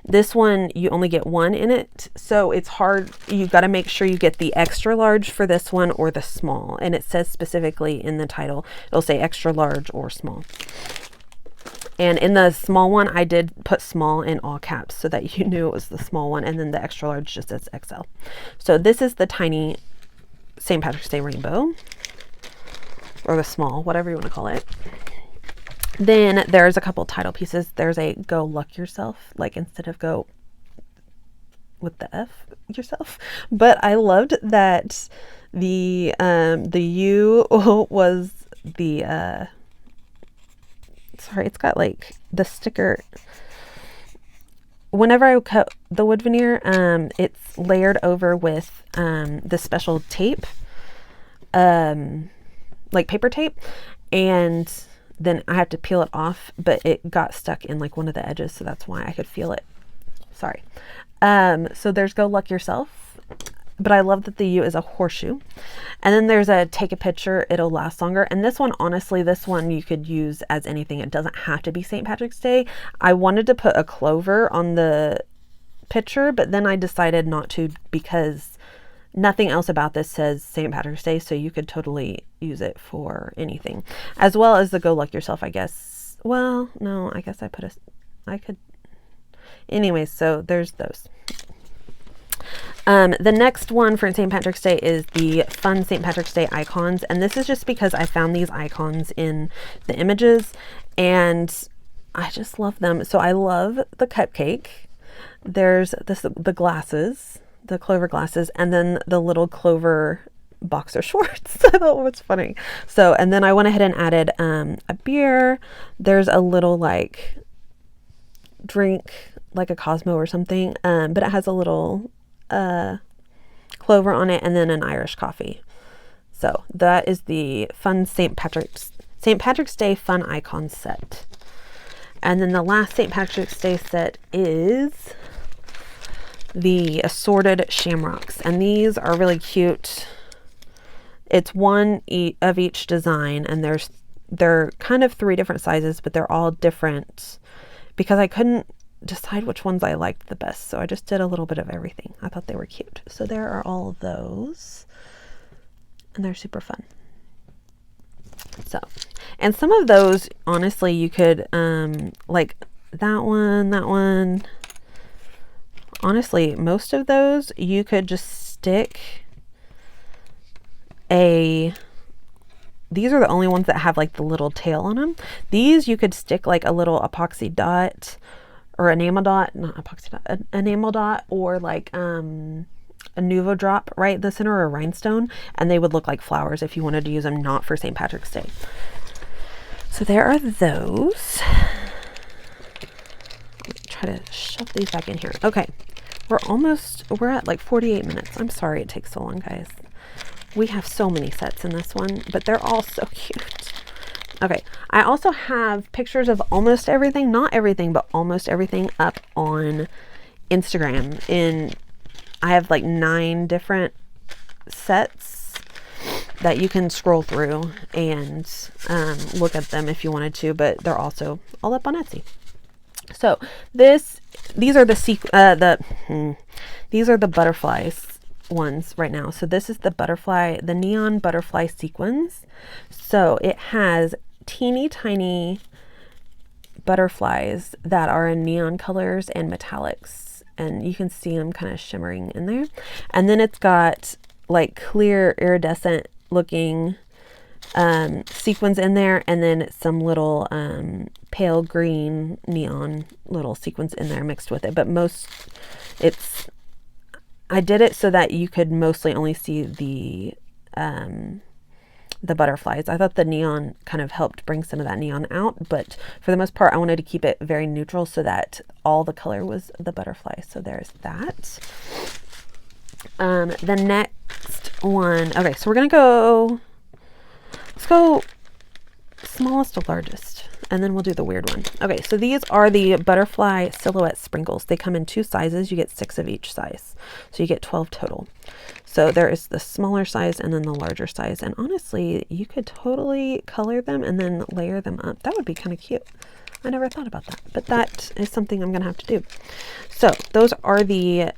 this one, you only get 1 in it. So it's hard. You got to make sure you get the extra large for this one or the small. And it says specifically in the title, it'll say extra large or small. And in the small one, I did put small in all caps so that you knew it was the small one. And then the extra large just says XL. So this is the tiny St. Patrick's Day rainbow, or the small, whatever you want to call it. Then there's a couple title pieces. There's a Go Luck Yourself, like instead of go with the F yourself. But I loved that the U was the sorry, it's got like the sticker. Whenever I cut the wood veneer, it's layered over with the special tape, like paper tape, and then I have to peel it off, but it got stuck in like one of the edges, so that's why I could feel it. Sorry. So there's Go Luck Yourself. But I love that the U is a horseshoe. And then there's a Take a Picture, It'll Last Longer. And this one, honestly, this one you could use as anything. It doesn't have to be St. Patrick's Day. I wanted to put a clover on the picture, but then I decided not to, because nothing else about this says St. Patrick's Day, so you could totally use it for anything. As well as the Go Luck Yourself, I guess. Well, no, I guess I could. Anyways, so there's those. The next one for St. Patrick's Day is the fun St. Patrick's Day icons. And this is just because I found these icons in the images and I just love them. So I love the cupcake. There's the glasses, the clover glasses, and then the little clover boxer shorts. I thought it was funny. So, and then I went ahead and added a beer. There's a little like drink, like a Cosmo or something, but it has a little clover on it, and then an Irish coffee. So that is the fun St. Patrick's Day fun icon set. And then the last St. Patrick's Day set is the Assorted Shamrocks, and these are really cute. It's one of each design, and they're kind of 3 different sizes, but they're all different because I couldn't decide which ones I liked the best, so I just did a little bit of everything. I thought they were cute. So there are all of those, and they're super fun. So, and some of those, honestly, you could like that one. Honestly, most of those you could just stick these are the only ones that have like the little tail on them. These you could stick like a little epoxy dot or enamel dot, not epoxy dot, enamel dot, or like a Nuvo drop right in the center, or a rhinestone, and they would look like flowers if you wanted to use them not for St. Patrick's Day. So there are those. Try to shove these back in here. Okay, we're at like 48 minutes. I'm sorry it takes so long, guys. We have so many sets in this one, but they're all so cute. Okay, I also have pictures of almost everything, not everything, but almost everything up on Instagram. I have like 9 different sets that you can scroll through and look at them if you wanted to, but they're also all up on Etsy. So these are the butterflies ones right now. So this is the neon butterfly sequins. So it has teeny tiny butterflies that are in neon colors and metallics, and you can see them kind of shimmering in there. And then it's got like clear iridescent looking sequins in there, and then some little pale green neon little sequins in there mixed with it. But I did it so that you could mostly only see the butterflies. I thought the neon kind of helped bring some of that neon out, but for the most part I wanted to keep it very neutral so that all the color was the butterfly. So there's that. The next one, okay, so let's go smallest to largest. and then we'll do the weird one. Okay, so these are the butterfly silhouette sprinkles. They come in 2 sizes. You get 6 of each size. So you get 12 total. So there is the smaller size and then the larger size. And honestly, you could totally color them and then layer them up. That would be kind of cute. I never thought about that, but that is something I'm going to have to do. So those are the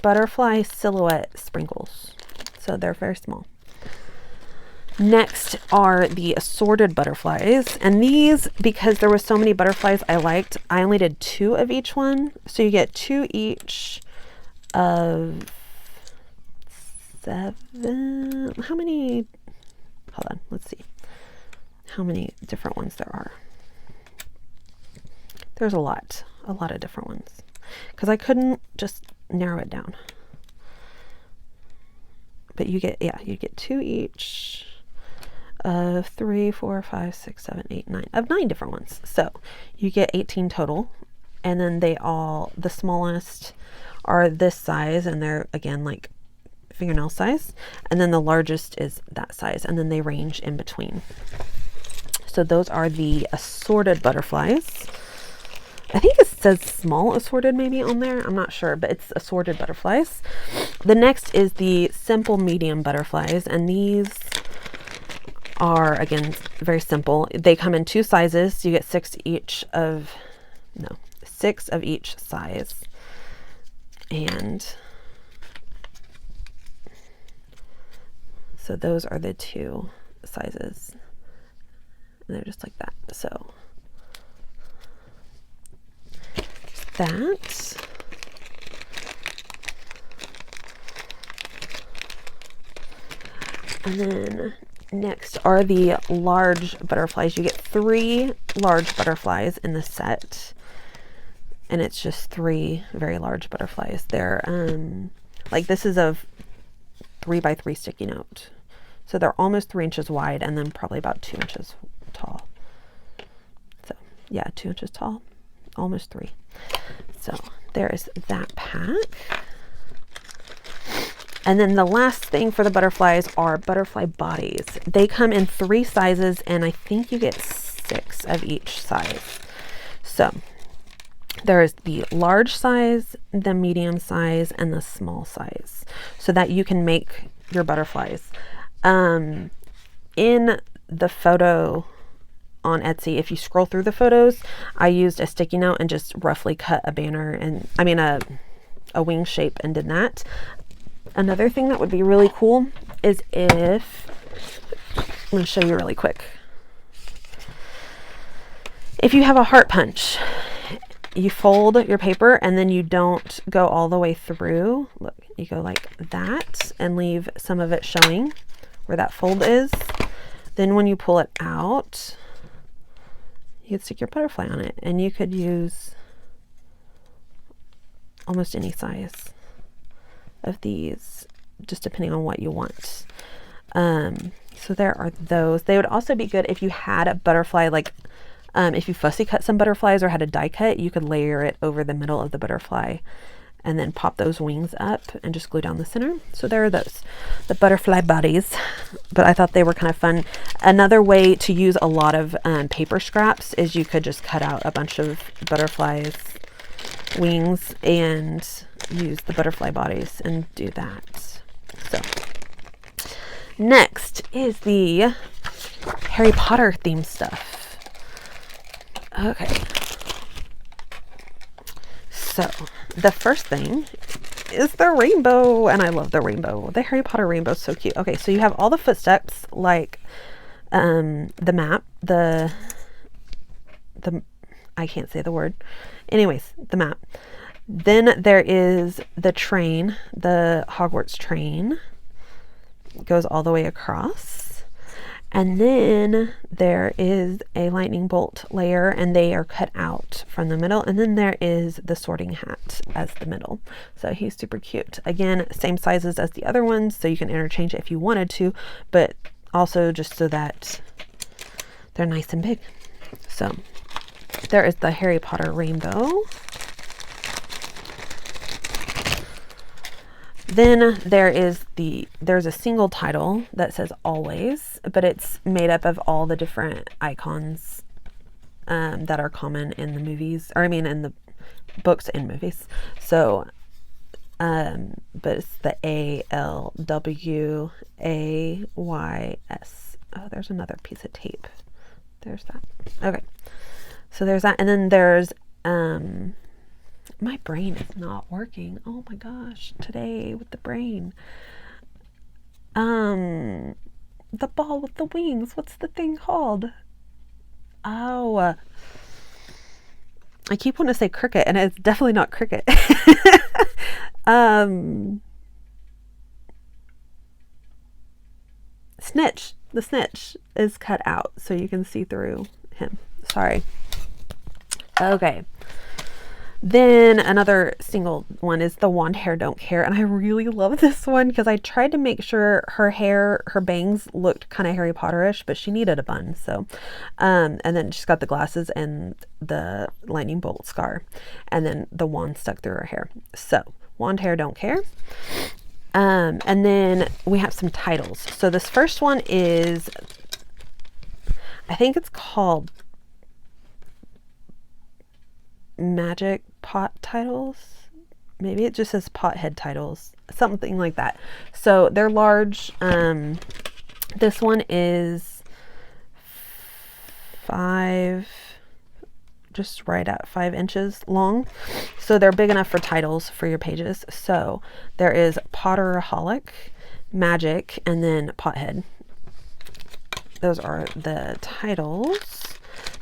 butterfly silhouette sprinkles. So they're very small. Next are the assorted butterflies, and these, because there was so many butterflies I liked, I only did 2 of each one. So you get 2 each of 7. How many? Hold on, let's see how many different ones there are. There's a lot of different ones because I couldn't just narrow it down. But you get, yeah, you get 2 each of 3, 4, 5, 6, 7, 8, 9 of 9 different ones. So you get 18 total, and then they all, the smallest are this size, and they're again like fingernail size, and then the largest is that size, and then they range in between. So those are the assorted butterflies. I think it says small assorted maybe on there. I'm not sure, but it's assorted butterflies. The next is the simple medium butterflies, and these are again very simple. They come in 2 sizes. You get 6 each of, no, 6 of each size. And so those are the 2 sizes. And they're just like that. So that. And then next are the large butterflies. You get 3 large butterflies in the set, and it's just 3 very large butterflies. They're like, this is a 3x3 sticky note, so they're almost 3 inches wide and then probably about 2 inches tall. So yeah, 2 inches tall, almost 3. So there's that pack. And then the last thing for the butterflies are butterfly bodies. They come in 3 sizes, and I think you get 6 of each size. So there's the large size, the medium size, and the small size, so that you can make your butterflies. In the photo on Etsy, if you scroll through the photos, I used a sticky note and just roughly cut a banner, and I mean a wing shape, and did that. Another thing that would be really cool is if, I'm going to show you really quick. If you have a heart punch, you fold your paper and then you don't go all the way through. Look, you go like that and leave some of it showing where that fold is. Then when you pull it out, you could stick your butterfly on it, and you could use almost any size of these, just depending on what you want. So there are those. They would also be good if you had a butterfly, like if you fussy cut some butterflies or had a die cut, you could layer it over the middle of the butterfly and then pop those wings up and just glue down the center. So there are those, the butterfly bodies, but I thought they were kind of fun. Another way to use a lot of paper scraps is you could just cut out a bunch of butterflies wings and use the butterfly bodies and do that. So next is the Harry Potter theme stuff. Okay, so the first thing is the rainbow, and I love the rainbow. The Harry Potter rainbow is so cute. Okay, so you have all the footsteps, like the map, the I can't say the word. Anyways, the map. Then there is the train, the Hogwarts train. It goes all the way across. And then there is a lightning bolt layer, and they are cut out from the middle. And then there is the sorting hat as the middle. So he's super cute. Again, same sizes as the other ones, so you can interchange it if you wanted to, but also just so that they're nice and big. So there is the Harry Potter rainbow. Then there's a single title that says always, but it's made up of all the different icons that are common in the movies, or I mean in the books and movies. So, but it's the ALWAYS. Oh, there's another piece of tape. There's that. Okay. So there's that. And then there's, my brain is not working. Oh my gosh, today with the brain. The ball with the wings. What's the thing called? Oh, I keep wanting to say cricket, and it's definitely not cricket. Snitch. The snitch is cut out so you can see through him. Sorry. Okay. Then another single one is the Wand Hair Don't Care, and I really love this one because I tried to make sure her bangs looked kind of Harry Potterish, but she needed a bun. So, and then she's got the glasses and the lightning bolt scar, and then the wand stuck through her hair. So, Wand Hair Don't Care. And then we have some titles. So this first one is, I think it's called Magic Pot Titles. Maybe it just says Pothead Titles, something like that. So they're large. This one is just right at 5 inches long. So they're big enough for titles for your pages. So there is Potteraholic, Magic, and then Pothead. Those are the titles.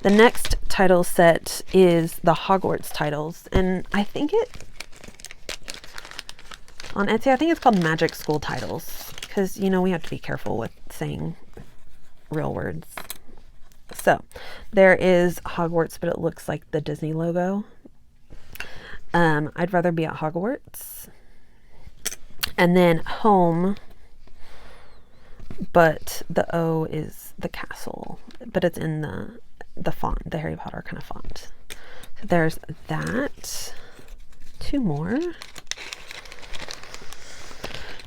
The next title set is the Hogwarts Titles, and I think on Etsy, I think it's called Magic School Titles, because, you know, we have to be careful with saying real words. So, there is Hogwarts, but it looks like the Disney logo. I'd rather be at Hogwarts. And then Home, but the O is the castle, but it's in the font, the Harry Potter kind of font. So there's that. 2 more.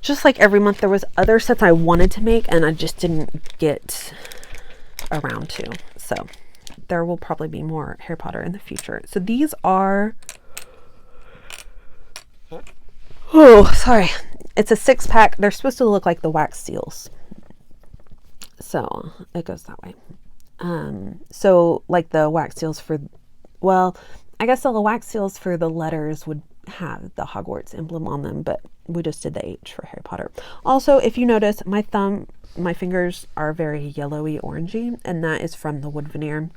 Just like every month, there was other sets I wanted to make and I just didn't get around to. So there will probably be more Harry Potter in the future. So these are, oh, sorry. It's a 6-pack. They're supposed to look like the wax seals. So it goes that way. So like the wax seals I guess the wax seals for the letters would have the Hogwarts emblem on them, but we just did the H for Harry Potter. Also, if you notice, my fingers are very yellowy orangey, and that is from the wood veneer.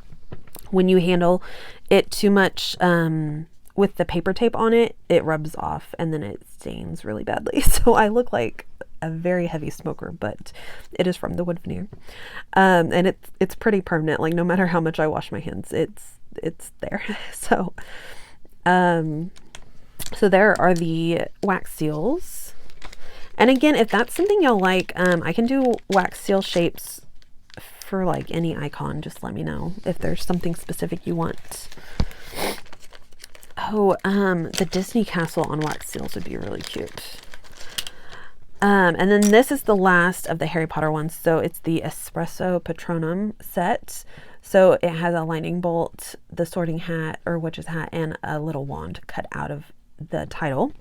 When you handle it too much with the paper tape on it, it rubs off and then it stains really badly. So I look like a very heavy smoker, but it is from the wood veneer. And it's pretty permanent. Like no matter how much I wash my hands, it's there. So there are the wax seals. And again, if that's something y'all like, I can do wax seal shapes for like any icon. Just let me know if there's something specific you want. Oh, the Disney castle on wax seals would be really cute. And then this is the last of the Harry Potter ones. So it's the Espresso Patronum set. So it has a lightning bolt, the sorting hat or witch's hat, and a little wand cut out of the title.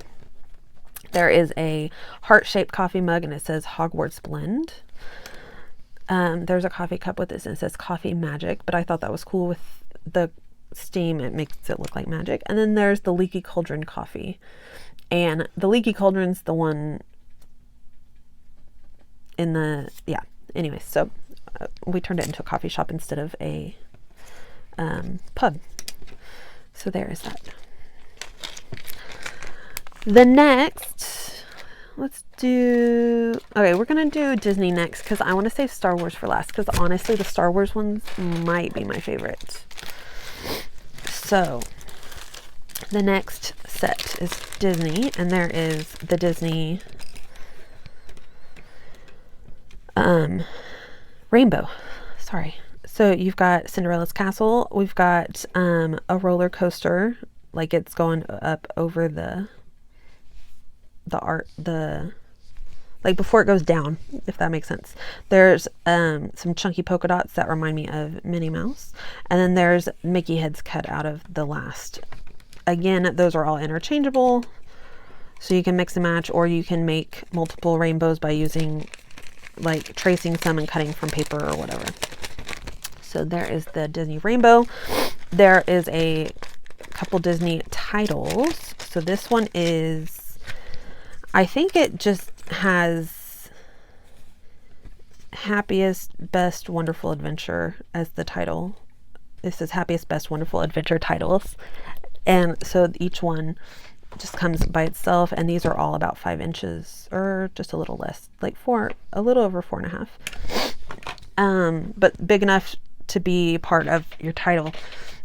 There is a heart-shaped coffee mug and it says Hogwarts Blend. There's a coffee cup with this and it says Coffee Magic, but I thought that was cool with the steam. It makes it look like magic. And then there's the Leaky Cauldron coffee. And the Leaky Cauldron's the one in the, yeah. Anyway, so we turned it into a coffee shop instead of a pub. So there is that. The next, okay, we're going to do Disney next because I want to save Star Wars for last because honestly, the Star Wars ones might be my favorite. So, the next set is Disney, and there is the Disney Rainbow. Sorry. So, you've got Cinderella's Castle. We've got a roller coaster, like it's going up over the art, like before it goes down, if that makes sense. There's some chunky polka dots that remind me of Minnie Mouse. And then there's Mickey heads cut out of the last. Again, those are all interchangeable. So you can mix and match, or you can make multiple rainbows by using, like, tracing some and cutting from paper or whatever. So there is the Disney Rainbow. There is a couple Disney titles. So this one is, I think it just has Happiest Best Wonderful Adventure as the title. This is Happiest Best Wonderful Adventure Titles. And so each one just comes by itself, and these are all about 5 inches or just a little less, like a little over 4.5. But big enough to be part of your title.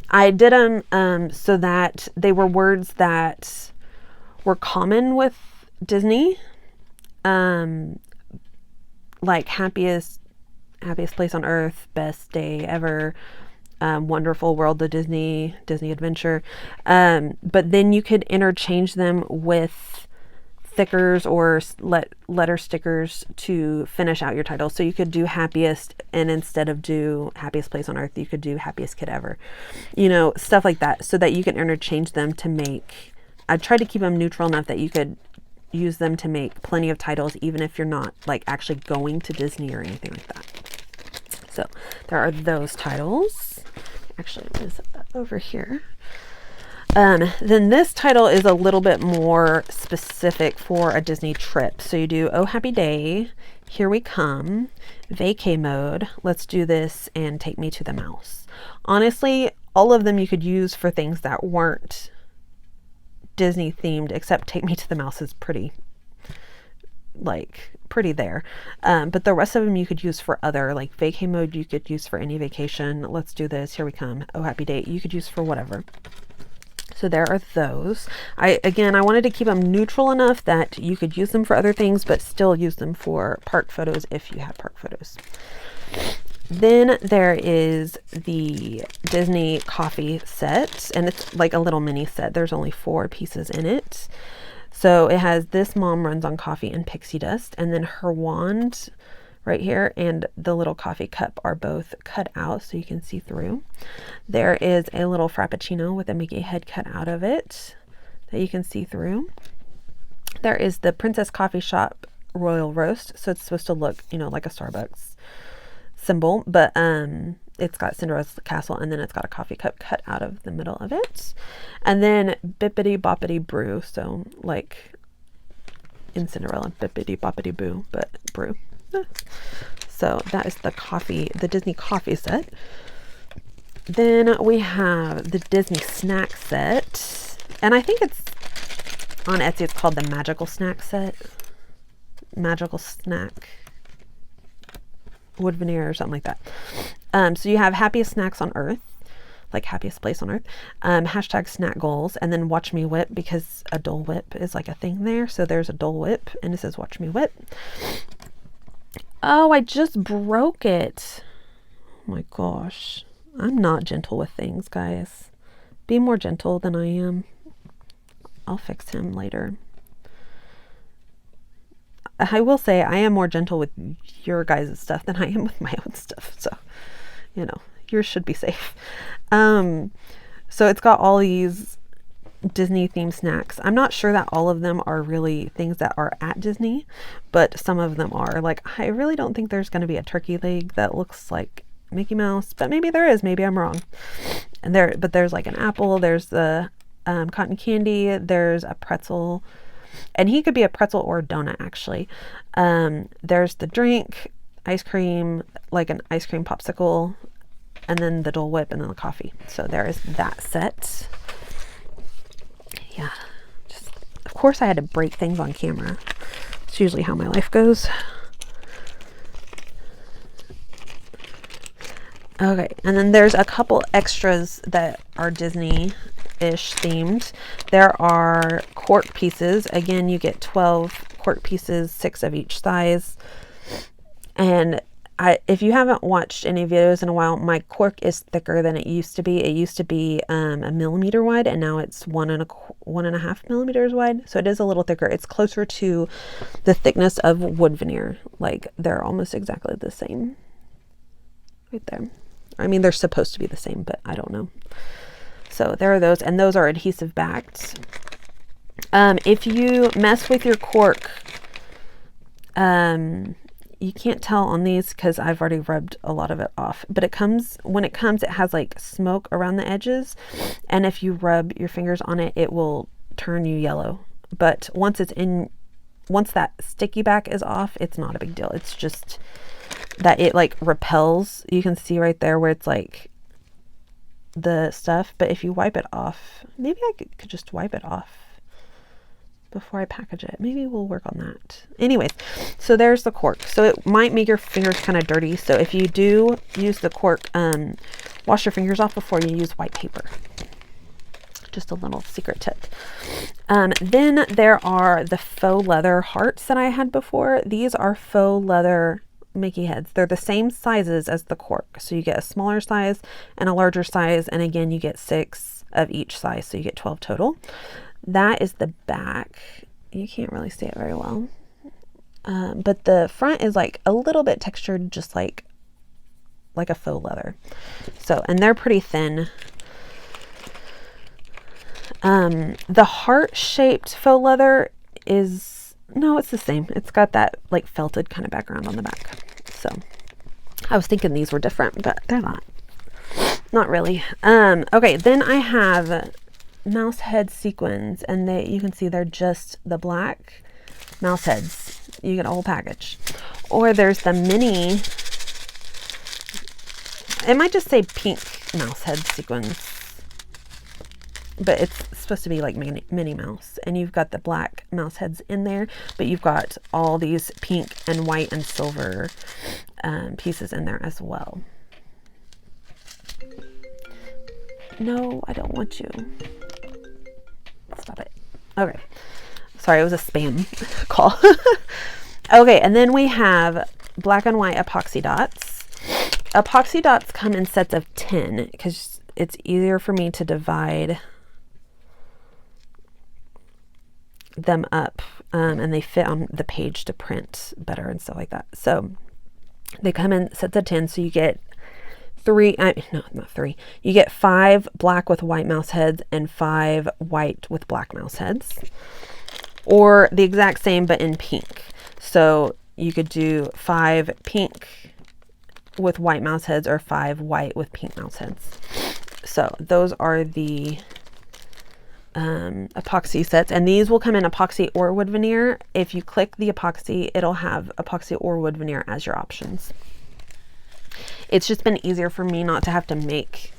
I did them so that they were words that were common with Disney, like happiest place on earth, best day ever, wonderful world of Disney Adventure. But then you could interchange them with stickers or letter stickers to finish out your title. So you could do happiest, and instead of do happiest place on earth, you could do happiest kid ever, stuff like that, so that you can interchange them to make, I tried to keep them neutral enough that you could use them to make plenty of titles, even if you're not like actually going to Disney or anything like that. So there are those titles. Actually, I'm going to set that over here. Then this title is a little bit more specific for a Disney trip. So you do Oh Happy Day, Here We Come, Vacay Mode, Let's Do This, and Take Me to the Mouse. Honestly, all of them you could use for things that weren't Disney themed, except Take Me to the Mouse is pretty there. But the rest of them you could use for other, like Vacay Mode you could use for any vacation, Let's Do This, Here We Come, Oh Happy Day, you could use for whatever. So there are those. I wanted to keep them neutral enough that you could use them for other things, but still use them for park photos if you have park photos. Then there is the Disney coffee set, and it's like a little mini set. There's only 4 pieces in it. So it has This Mom Runs on Coffee and Pixie Dust, and then her wand right here and the little coffee cup are both cut out so you can see through. There is a little Frappuccino with a Mickey head cut out of it that you can see through. There is the Princess Coffee Shop Royal Roast, so it's supposed to look, like a Starbucks symbol, but it's got Cinderella's castle, and then it's got a coffee cup cut out of the middle of it. And then Bippity Boppity Brew, so like in Cinderella, Bippity Boppity Boo, but brew. So that is the Disney coffee set. Then we have the Disney snack set, and I think it's on Etsy, it's called the Magical Snack Set. Magical Snack Wood Veneer or something like that. So you have Happiest Snacks on Earth, like happiest place on earth, hashtag snack goals, and then Watch Me Whip, because a Dole Whip is like a thing there. So there's a Dole Whip, and it says Watch Me Whip. Oh, I just broke it. Oh my gosh. I'm not gentle with things, guys. Be more gentle than I am. I'll fix him later. I will say I am more gentle with your guys' stuff than I am with my own stuff. So, yours should be safe. So it's got all these Disney themed snacks. I'm not sure that all of them are really things that are at Disney, but some of them are. Like, I really don't think there's going to be a turkey leg that looks like Mickey Mouse, but maybe there is. Maybe I'm wrong. But there's like an apple. There's the cotton candy. There's a pretzel, and he could be a pretzel or a donut actually. There's the drink, ice cream, like an ice cream popsicle, and then the Dole Whip, and then the coffee. So there is that set. Yeah, of course I had to break things on camera. It's usually how my life goes. Okay, and then there's a couple extras that are Disney-ish themed. There are cork pieces. Again, you get 12 cork pieces, 6 of each size. And if you haven't watched any videos in a while, my cork is thicker than it used to be. It used to be a millimeter wide, and now it's 1.5 millimeters wide. So it is a little thicker. It's closer to the thickness of wood veneer. Like they're almost exactly the same right there. I mean, they're supposed to be the same, but I don't know. So there are those, and those are adhesive backed. If you mess with your cork, you can't tell on these because I've already rubbed a lot of it off, but when it comes, it has like smoke around the edges. And if you rub your fingers on it, it will turn you yellow. But once that sticky back is off, it's not a big deal. It's just that it like repels. You can see right there where it's like the stuff, but if you wipe it off, maybe I could just wipe it off before I package it. Maybe we'll work on that. Anyways, so there's the cork. So it might make your fingers kind of dirty. So if you do use the cork, wash your fingers off before you use white paper. Just a little secret tip. Then there are the faux leather hearts that I had before. These are faux leather Mickey heads. They're the same sizes as the cork. So you get a smaller size and a larger size. And again, you get 6 of each size. So you get 12 total. That is the back. You can't really see it very well. But the front is like a little bit textured, just like a faux leather. So, and they're pretty thin. The heart-shaped faux leather is, no, it's the same. It's got that like felted kind of background on the back. So I was thinking these were different, but they're not. Not really. Okay, then I have mouse head sequins, and you can see they're just the black mouse heads. You get a whole package. Or there's the mini, it might just say pink mouse head sequins, but it's supposed to be like Minnie Mouse. And you've got the black mouse heads in there, but you've got all these pink and white and silver pieces in there as well. No, I don't want you. Stop it. Okay. Sorry, it was a spam call. Okay, and then we have black and white epoxy dots. Epoxy dots come in sets of 10 because it's easier for me to divide them up, and they fit on the page to print better and stuff like that. So they come in sets of 10, so you get not 3. You get 5 black with white mouse heads and 5 white with black mouse heads, or the exact same but in pink. So you could do 5 pink with white mouse heads or 5 white with pink mouse heads. So those are the epoxy sets, and these will come in epoxy or wood veneer. If you click the epoxy, it'll have epoxy or wood veneer as your options. It's just been easier for me not to have to make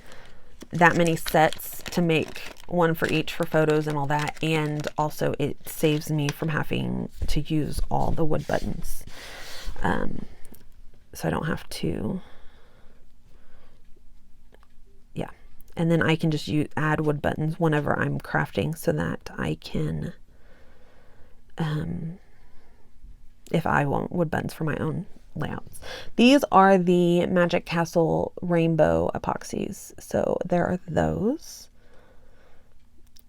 that many sets, to make one for each for photos and all that. And also it saves me from having to use all the wood buttons. So I don't have to, yeah. And then I can just add wood buttons whenever I'm crafting, so that I can, if I want wood buttons for my own layouts. These are the Magic Castle Rainbow epoxies. So there are those,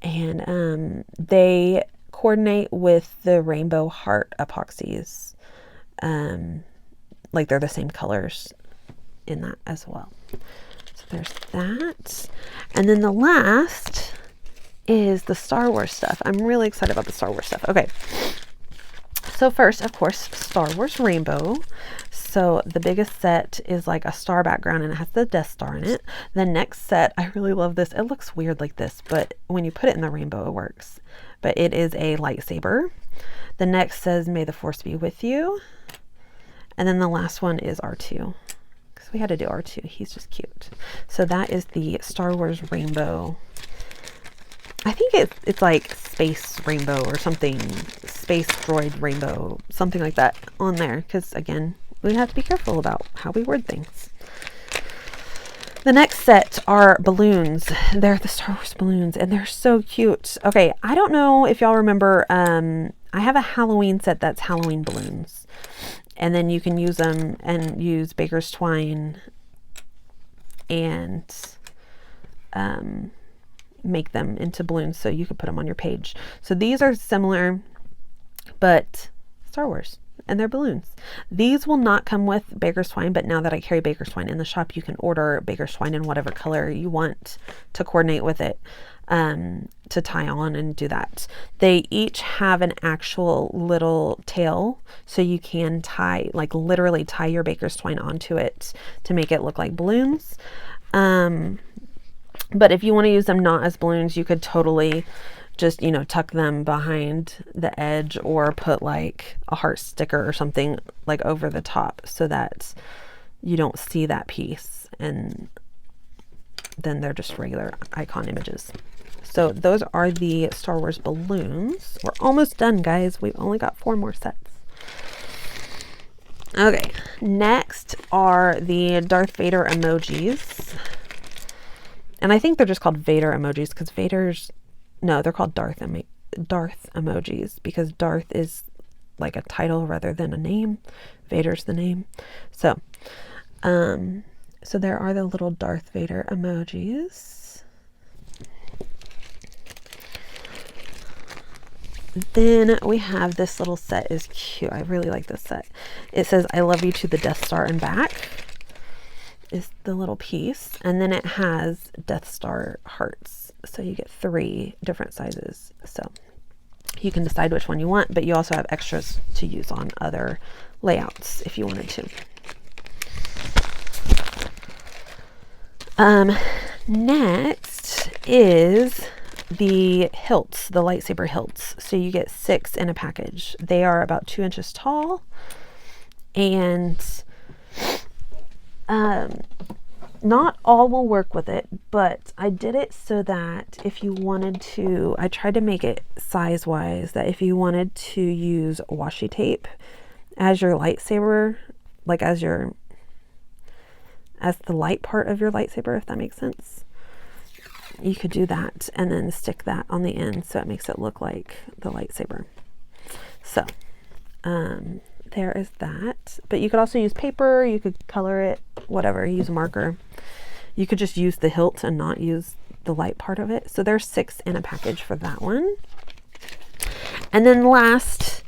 and they coordinate with the Rainbow Heart epoxies. Like they're the same colors in that as well. So there's that. And then the last is the Star Wars stuff. I'm really excited about the Star Wars stuff. Okay. So first, of course, Star Wars Rainbow. So the biggest set is like a star background, and it has the Death Star in it. The next set, I really love this. It looks weird like this, but when you put it in the rainbow, it works. But it is a lightsaber. The next says, "May the Force be with you." And then the last one is R2. Because we had to do R2. He's just cute. So that is the Star Wars Rainbow. I think it's like Space Rainbow or something. Space Droid Rainbow. Something like that on there. Because again, we have to be careful about how we word things. The next set are balloons. They're the Star Wars balloons, and they're so cute. Okay, I don't know if y'all remember, I have a Halloween set that's Halloween balloons. and then you can use them and use baker's twine and make them into balloons so you could put them on your page. So these are similar, but Star Wars, and they're balloons. These will not come with baker's twine, but now that I carry baker's twine in the shop, you can order baker's twine in whatever color you want to coordinate with it, to tie on and do that. They each have an actual little tail, so you can tie, like literally tie your baker's twine onto it to make it look like balloons. But if you want to use them not as balloons, you could totally just, you know, tuck them behind the edge or put like a heart sticker or something like over the top so that you don't see that piece, and then they're just regular icon images. So those are the Star Wars balloons. We're almost done, guys. We've only got 4 more sets. Okay, next are the Darth Vader emojis. And I think they're just called Vader emojis because Vader's, no, they're called Darth emojis because Darth is like a title rather than a name. Vader's the name. So, so there are the little Darth Vader emojis. Then we have this little set is cute. I really like this set. It says, "I love you to the Death Star and back," is the little piece. And then it has Death Star hearts. So you get 3 different sizes. So you can decide which one you want, but you also have extras to use on other layouts if you wanted to. Next is the hilts, the lightsaber hilts. So you get 6 in a package. They are about 2 inches tall, and not all will work with it, but I did it so that if you wanted to, I tried to make it size wise that if you wanted to use washi tape as your lightsaber, like as the light part of your lightsaber, if that makes sense, you could do that and then stick that on the end so it makes it look like the lightsaber. So there is that. But you could also use paper, you could color it, whatever, use a marker. You could just use the hilt and not use the light part of it. So there's 6 in a package for that one. And then last,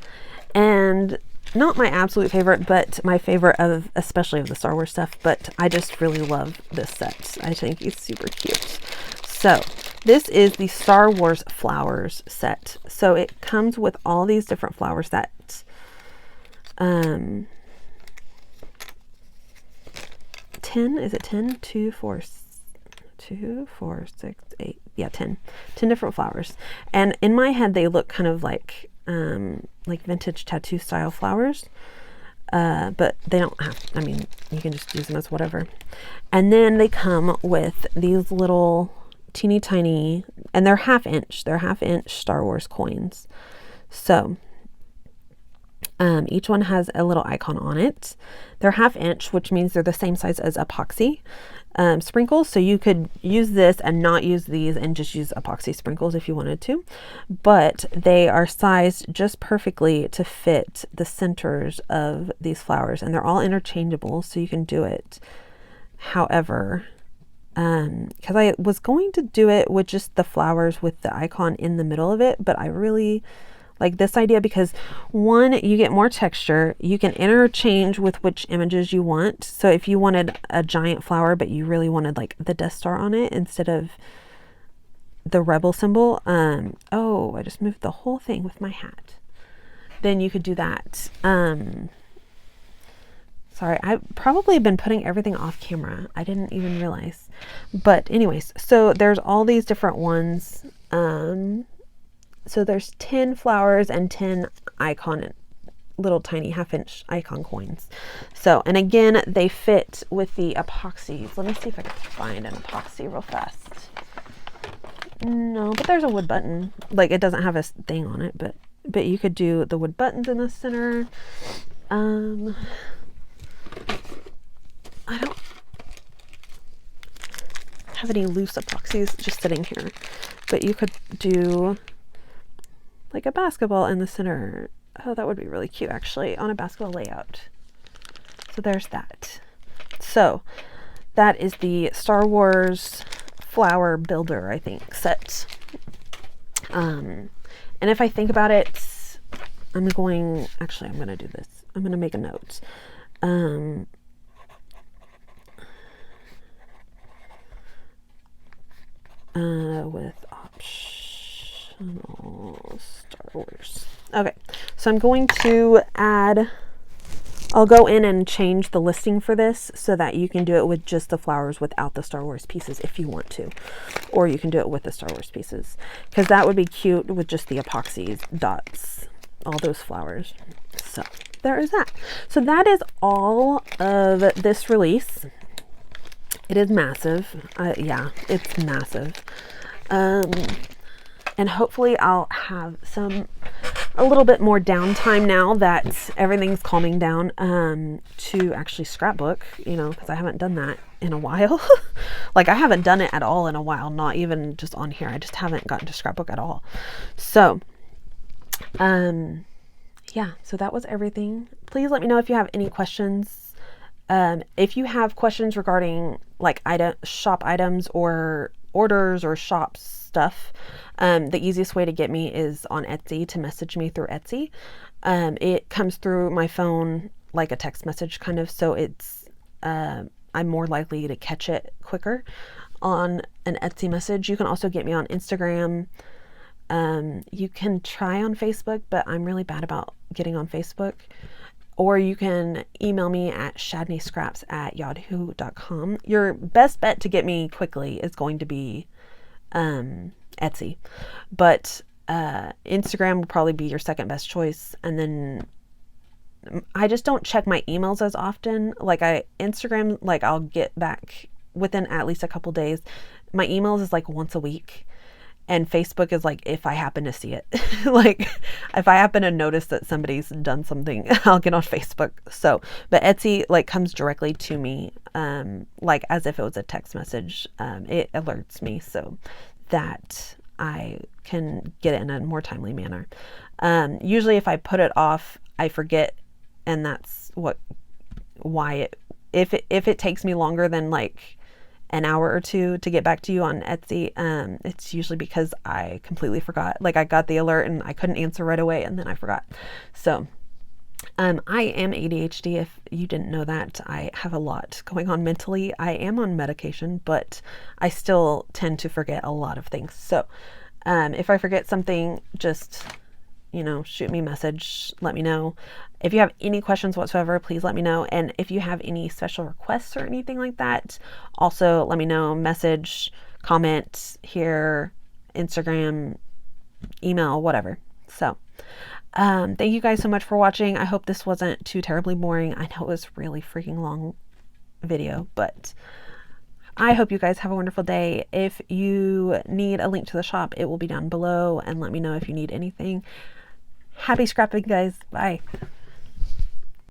and not my absolute favorite, but my favorite of, especially of the Star Wars stuff, but I just really love this set. I think it's super cute. So this is the Star Wars Flowers set. So it comes with all these different flowers that 10, is it 10? 2, 4, 6, 8. Yeah, 10 different flowers. And in my head, they look kind of like vintage tattoo style flowers. But they don't have, I mean, you can just use them as whatever. And then they come with these little teeny tiny, and they're half-inch Star Wars coins. So each one has a little icon on it. They're half-inch, which means they're the same size as epoxy sprinkles. So you could use this and not use these and just use epoxy sprinkles if you wanted to. But they are sized just perfectly to fit the centers of these flowers. And they're all interchangeable, so you can do it however. Because I was going to do it with just the flowers with the icon in the middle of it, but I really like this idea because, one, you get more texture. You can interchange with which images you want. So if you wanted a giant flower, but you really wanted like the Death Star on it instead of the Rebel symbol, oh, I just moved the whole thing with my hat. Then you could do that. Sorry, I've probably been putting everything off camera. I didn't even realize. But anyways, so there's all these different ones. So there's 10 flowers and 10 icon, little tiny half-inch icon coins. So, and again, they fit with the epoxies. Let me see if I can find an epoxy real fast. No, but there's a wood button. Like, it doesn't have a thing on it, but you could do the wood buttons in the center. I don't have any loose epoxies just sitting here, but you could do like a basketball in the center. Oh, that would be really cute actually on a basketball layout. So there's that. So that is the Star Wars Flower Builder, I think, set. And if I think about it, I'm going to do this. I'm going to make a note. With optional Star Wars. Okay, so I'm going to I'll go in and change the listing for this so that you can do it with just the flowers without the Star Wars pieces if you want to. Or you can do it with the Star Wars pieces, because that would be cute with just the epoxy dots, all those flowers. So there is that. So that is all of this release. It is massive. Yeah, it's massive. And hopefully I'll have a little bit more downtime now that everything's calming down, to actually scrapbook, you know, because I haven't done that in a while. Like, I haven't done it at all in a while, not even just on here. I just haven't gotten to scrapbook at all. So, yeah, so that was everything. Please let me know if you have any questions. If you have questions regarding like shop items or orders or shop stuff, the easiest way to get me is on Etsy, to message me through Etsy. It comes through my phone like a text message kind of, so it's I'm more likely to catch it quicker on an Etsy message. You can also get me on Instagram. You can try on Facebook, but I'm really bad about getting on Facebook. Or you can email me at shadneescraps@yahoo.com. Your best bet to get me quickly is going to be Etsy. But Instagram will probably be your second best choice. And then I just don't check my emails as often. Like Instagram, like I'll get back within at least a couple days. My emails is like once a week. And Facebook is like if I happen to see it. Like if I happen to notice that somebody's done something, I'll get on Facebook. So, but Etsy like comes directly to me, like as if it was a text message. It alerts me so that I can get it in a more timely manner. Usually if I put it off, I forget, and that's why if it takes me longer than like an hour or two to get back to you on Etsy, it's usually because I completely forgot. Like I got the alert and I couldn't answer right away, and then I forgot. So I am ADHD. If you didn't know that, I have a lot going on mentally. I am on medication, but I still tend to forget a lot of things. So if I forget something, just, you know, shoot me a message, let me know. If you have any questions whatsoever, please let me know. And if you have any special requests or anything like that, also let me know. Message, comment here, Instagram, email, whatever. So thank you guys so much for watching. I hope this wasn't too terribly boring. I know it was really freaking long video, but I hope you guys have a wonderful day. If you need a link to the shop, it will be down below, and let me know if you need anything. Happy scrapping, guys. Bye.